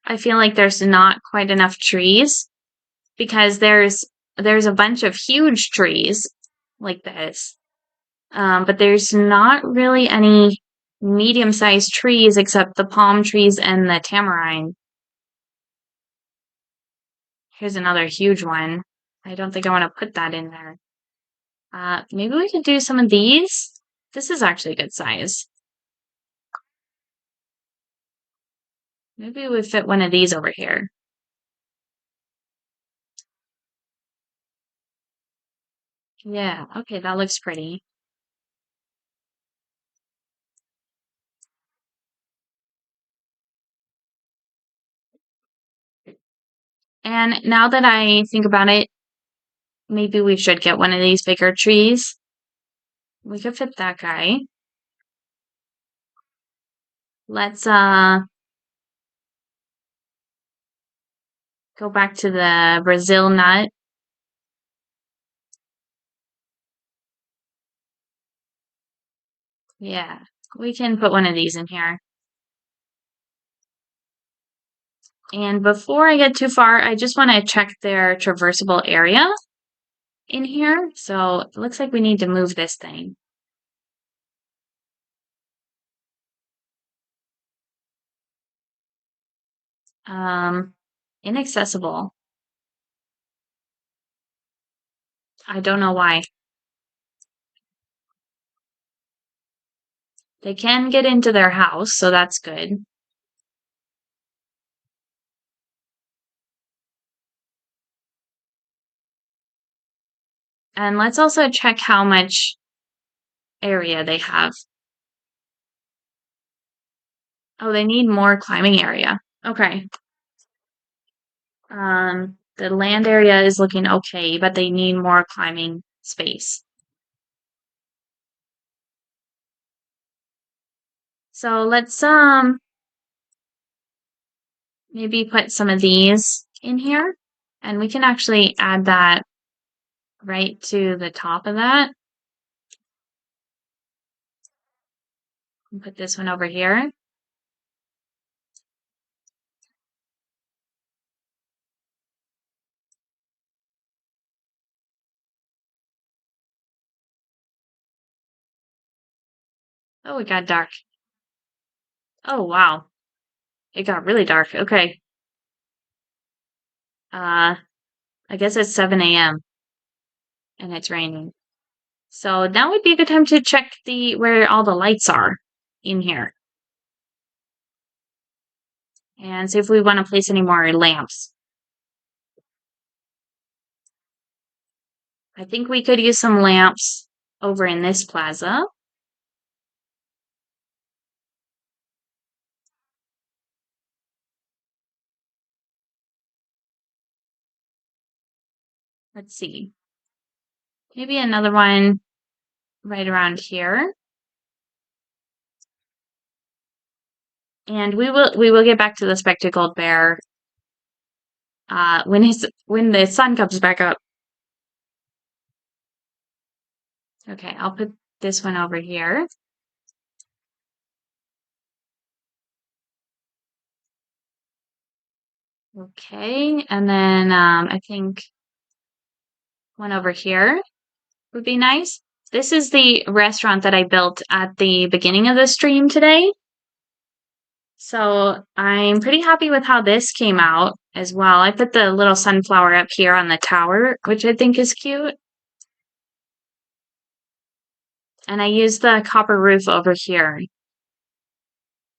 I feel like there's not quite enough trees because there's a bunch of huge trees like this. But there's not really any medium-sized trees except the palm trees and the tamarind. Here's another huge one. I don't think I want to put that in there. Maybe we could do some of these. This is actually a good size. Maybe we fit one of these over here. Yeah, okay, that looks pretty. And now that I think about it, maybe we should get one of these bigger trees. We could fit that guy. Let's go back to the Brazil nut. Yeah, we can put one of these in here. And before I get too far, I just want to check their traversable area in here. So it looks like we need to move this thing. Um, inaccessible. I don't know why. They can get into their house, so that's good. And let's also check how much area they have. Oh, they need more climbing area. Okay. The land area is looking okay, but they need more climbing space. So let's maybe put some of these in here. And we can actually add that right to the top of that. And put this one over here. Oh, it got dark. Oh, wow. It got really dark. Okay. Uh, I guess it's 7 a.m. and it's raining. So now would be a good time to check the where all the lights are in here and see if we want to place any more lamps. I think we could use some lamps over in this plaza. Let's see. Maybe another one right around here. And we will get back to the spectacled bear when the sun comes back up. Okay, I'll put this one over here. Okay, and then I think one over here would be nice. This is the restaurant that I built at the beginning of the stream today. So I'm pretty happy with how this came out as well. I put the little sunflower up here on the tower, which I think is cute. And I used the copper roof over here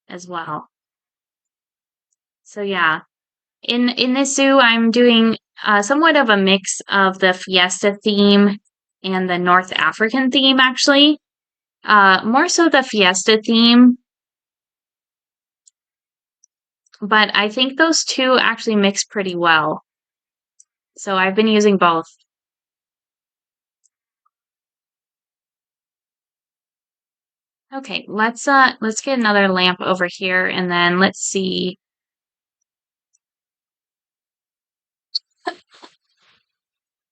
as well. So yeah, in this zoo, I'm doing somewhat of a mix of the Fiesta theme and the North African theme, actually. More so the Fiesta theme, but I think those two actually mix pretty well. So I've been using both. Okay, let's get another lamp over here and then let's see.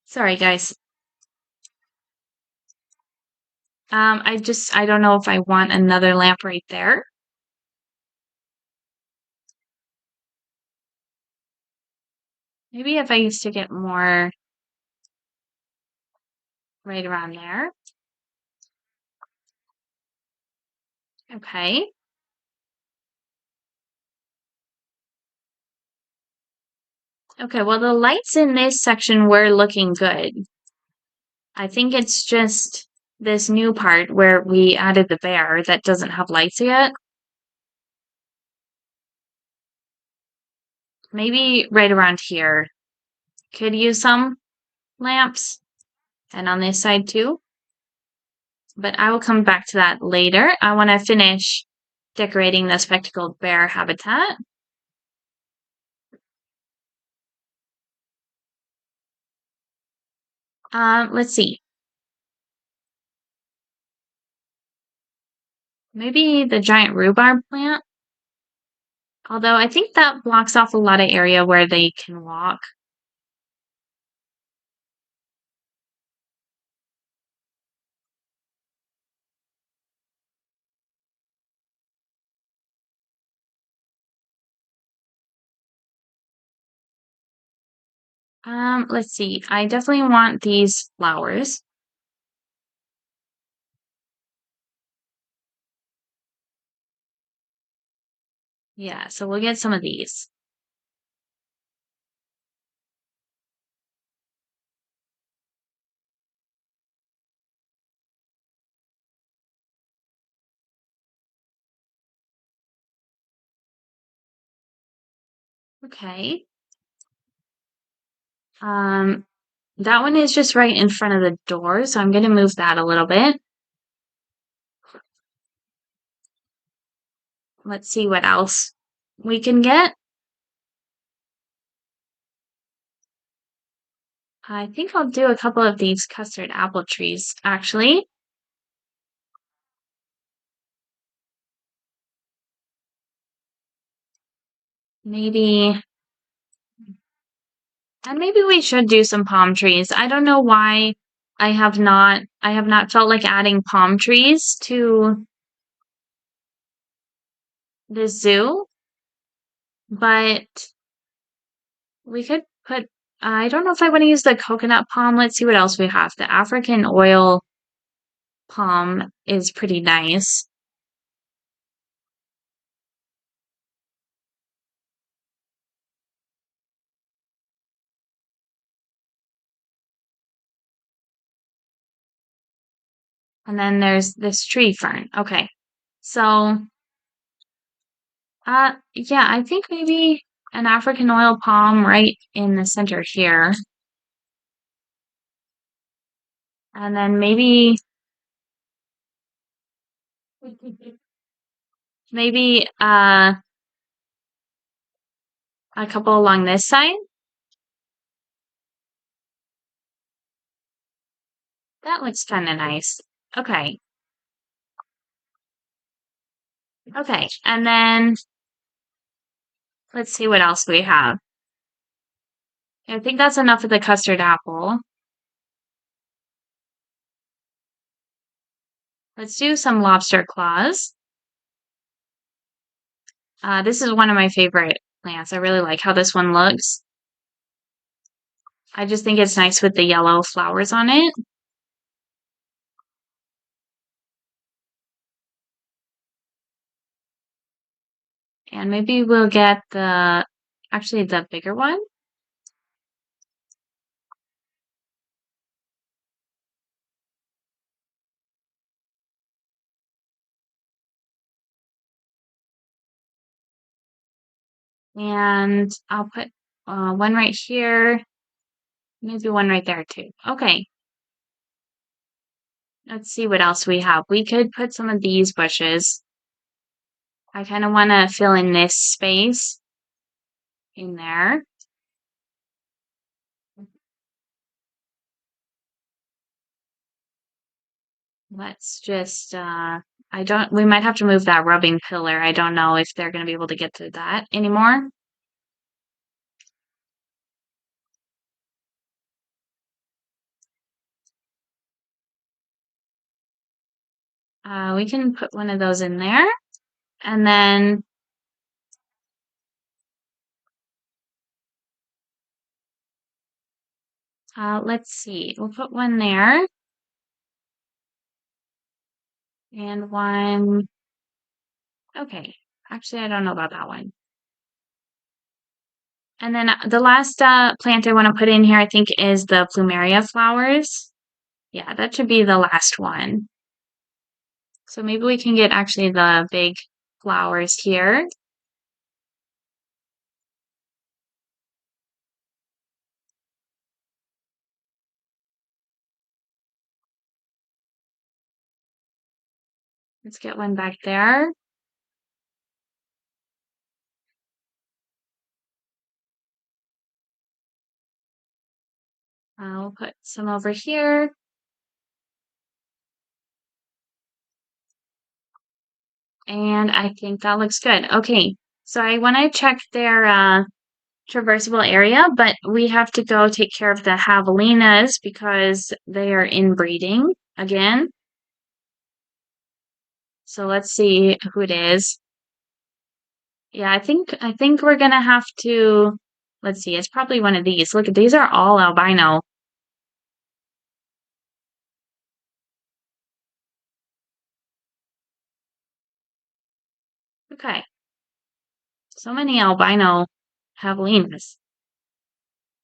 Sorry guys. I don't know if I want another lamp right there. Maybe if I used to get more right around there. Okay. Okay, well the lights in this section were looking good. I think it's just this new part where we added the bear that doesn't have lights yet. Maybe right around here could use some lamps, and on this side too. But I will come back to that later. I want to finish decorating the spectacled bear habitat. Let's see. Maybe the giant rhubarb plant. Although I think that blocks off a lot of area where they can walk. Let's see. I definitely want these flowers. Yeah, so we'll get some of these. Okay. Um, that one is just right in front of the door, so I'm going to move that a little bit. Let's see what else we can get. I think I'll do a couple of these custard apple trees, actually. Maybe, and maybe we should do some palm trees. I don't know why I have not felt like adding palm trees to the zoo, but we could put, I don't know if I want to use the coconut palm. Let's see what else we have. The African oil palm is pretty nice. And then there's this tree fern. Okay. So, yeah, I think maybe an African oil palm right in the center here. And then maybe a couple along this side. That looks kind of nice. Okay. Okay. And then let's see what else we have. I think that's enough of the custard apple. Let's do some lobster claws. This is one of my favorite plants. I really like how this one looks. I just think it's nice with the yellow flowers on it. And maybe we'll get actually the bigger one. And I'll put one right here, maybe one right there too. Okay, let's see what else we have. We could put some of these bushes. I kind of want to fill in this space in there. Let's just, we might have to move that rubbing pillar. I don't know if they're going to be able to get to that anymore. We can put one of those in there. And then let's see. We'll put one there and one. Okay. Actually, I don't know about that one. And then the last plant I want to put in here, I think, is the plumeria flowers. Yeah, that should be the last one. So maybe we can get actually the big flowers here. Let's get one back there. We'll put some over here. And I think that looks good. Okay, so I want to check their traversable area, but we have to go take care of the javelinas because they are inbreeding again. So let's see who it is. Yeah, I think we're gonna have to, let's see, it's probably one of these. Look, these are all albino. Okay, so many albino javelinas.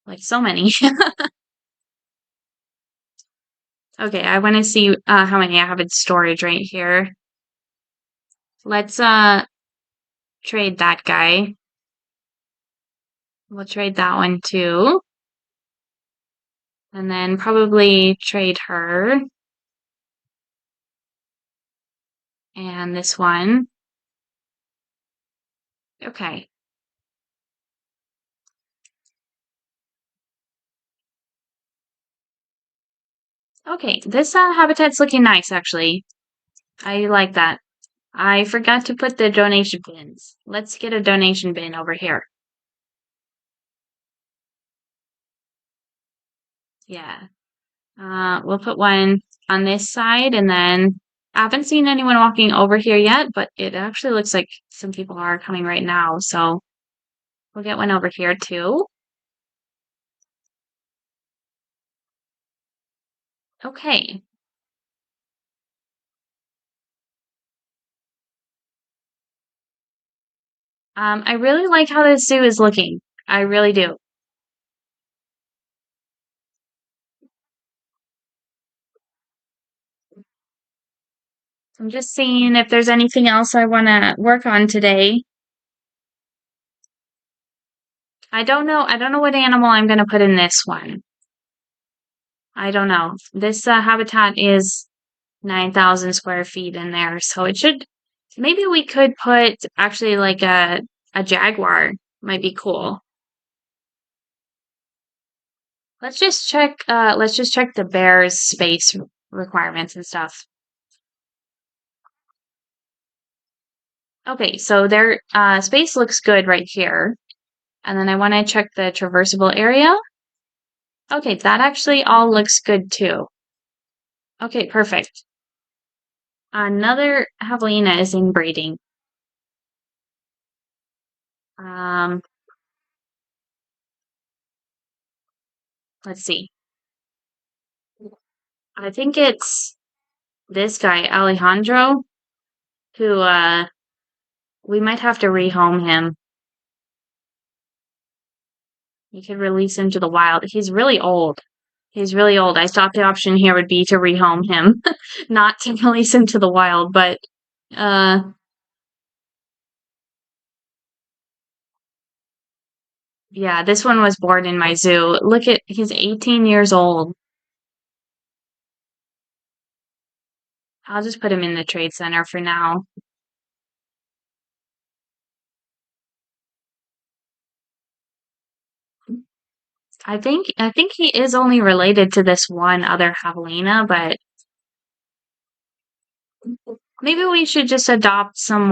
Like so many. Okay, I want to see how many I have in storage right here. Let's trade that guy. We'll trade that one too. And then probably trade her. And this one. Okay. Okay, this habitat's looking nice actually. I like that. I forgot to put the donation bins. Let's get a donation bin over here. Yeah. We'll put one on this side and then I haven't seen anyone walking over here yet, but it actually looks like some people are coming right now. So we'll get one over here too. Okay. I really like how this zoo is looking. I really do. I'm just seeing if there's anything else I want to work on today. I don't know. I don't know what animal I'm going to put in this one. I don't know. This habitat is 9,000 square feet in there, so it should. Maybe we could put actually like a jaguar. Might be cool. Let's just check the bear's space requirements and stuff. Okay, so their space looks good right here. And then I want to check the traversable area. Okay, that actually all looks good too. Okay, perfect. Another javelina is inbreeding. Um, let's see. I think it's this guy, Alejandro, who We might have to rehome him. You could release him to the wild. He's really old. He's really old. I thought the option here would be to rehome him, not to release him to the wild, but uh yeah, this one was born in my zoo. Look at he's 18 years old. I'll just put him in the trade center for now. I think he is only related to this one other javelina, but maybe we should just adopt some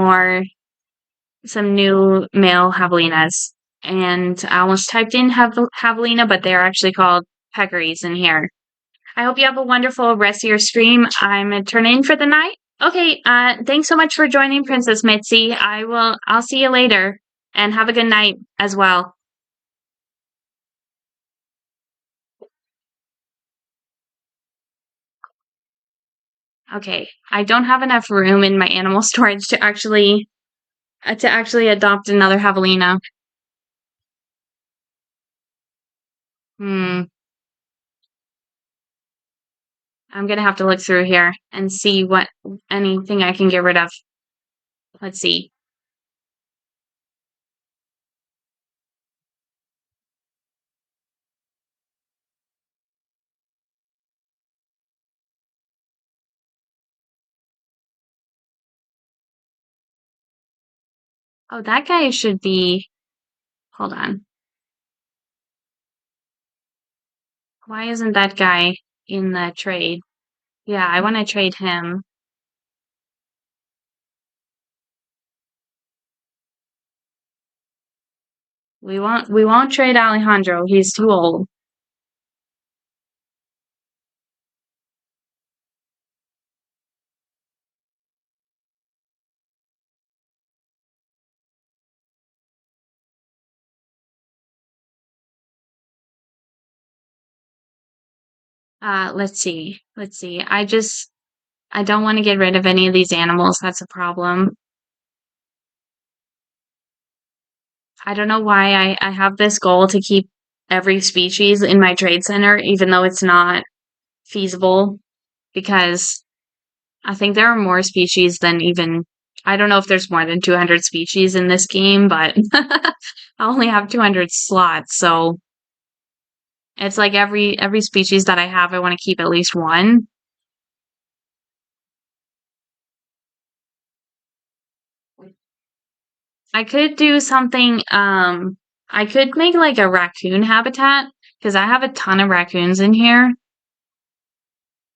new male javelinas. And I almost typed in javelina, but they're actually called peccaries in here. I hope you have a wonderful rest of your stream. I'm gonna turn in for the night. Okay, thanks so much for joining, Princess Mitzi. I'll see you later and have a good night as well. Okay, I don't have enough room in my animal storage to actually adopt another javelina. Hmm, I'm gonna have to look through here and see what anything I can get rid of. Let's see. Oh, that guy should be. Hold on. Why isn't that guy in the trade? Yeah, I want to trade him. We won't trade Alejandro. He's too old. Let's see. Let's see. I don't want to get rid of any of these animals. That's a problem. I don't know why I have this goal to keep every species in my trade center, even though it's not feasible, because I think there are more species than even, I don't know if there's more than 200 species in this game, but I only have 200 slots, so it's like every species that I have, I want to keep at least one. I could do something, I could make like a raccoon habitat because I have a ton of raccoons in here.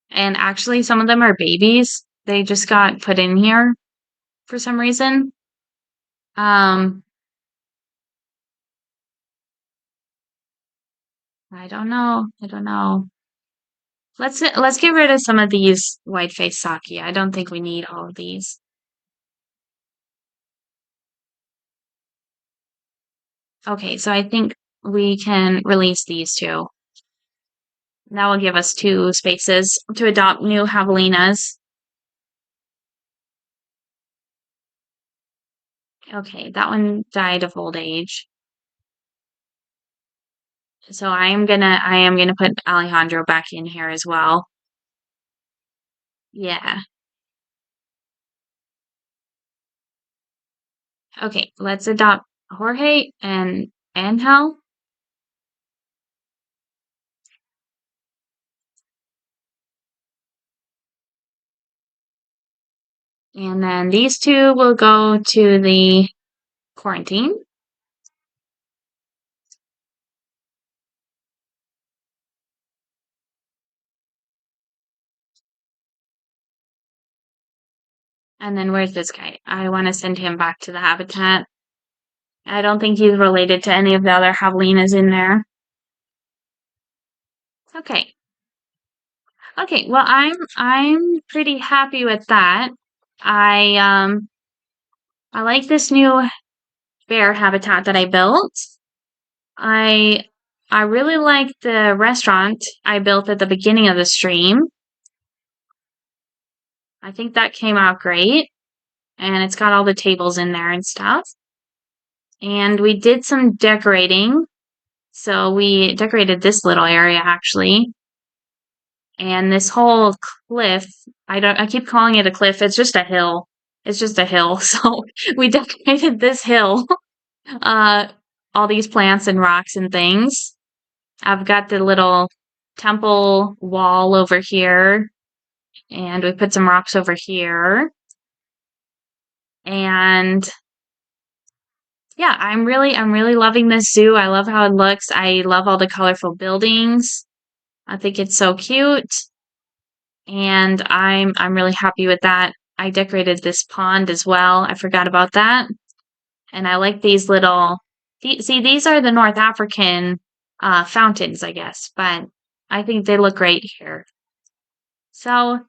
And actually, some of them are babies. They just got put in here for some reason. Um, I don't know. I don't know. Let's get rid of some of these white-faced sake. I don't think we need all of these. Okay, so I think we can release these two. That will give us two spaces to adopt new javelinas. Okay, that one died of old age. So I am gonna put Alejandro back in here as well. Yeah. Okay, let's adopt Jorge and Angel. And then these two will go to the quarantine. And then where's this guy? I want to send him back to the habitat. I don't think he's related to any of the other javelinas in there. Okay. Okay, well I'm pretty happy with that. I like this new bear habitat that I built. I I really like the restaurant I built at the beginning of the stream. I think that came out great. and it's got all the tables in there and stuff. And we did some decorating. So we decorated this little area actually. And this whole cliff, I keep calling it a cliff, it's just a hill. It's just a hill. So we decorated this hill. Uh all these plants and rocks and things. I've got the little temple wall over here, and we put some rocks over here. And yeah, I'm really loving this zoo. I love how it looks. I love all the colorful buildings. I think it's so cute, and I'm really happy with that. I decorated this pond as well. I forgot about that. And I like these little see, these are the North African fountains, I guess, but I think they look great here. So,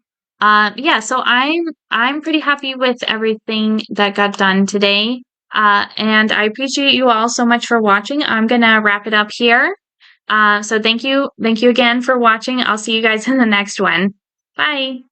yeah, so I'm pretty happy with everything that got done today. And I appreciate you all so much for watching. I'm gonna wrap it up here. So thank you again for watching. I'll see you guys in the next one. Bye.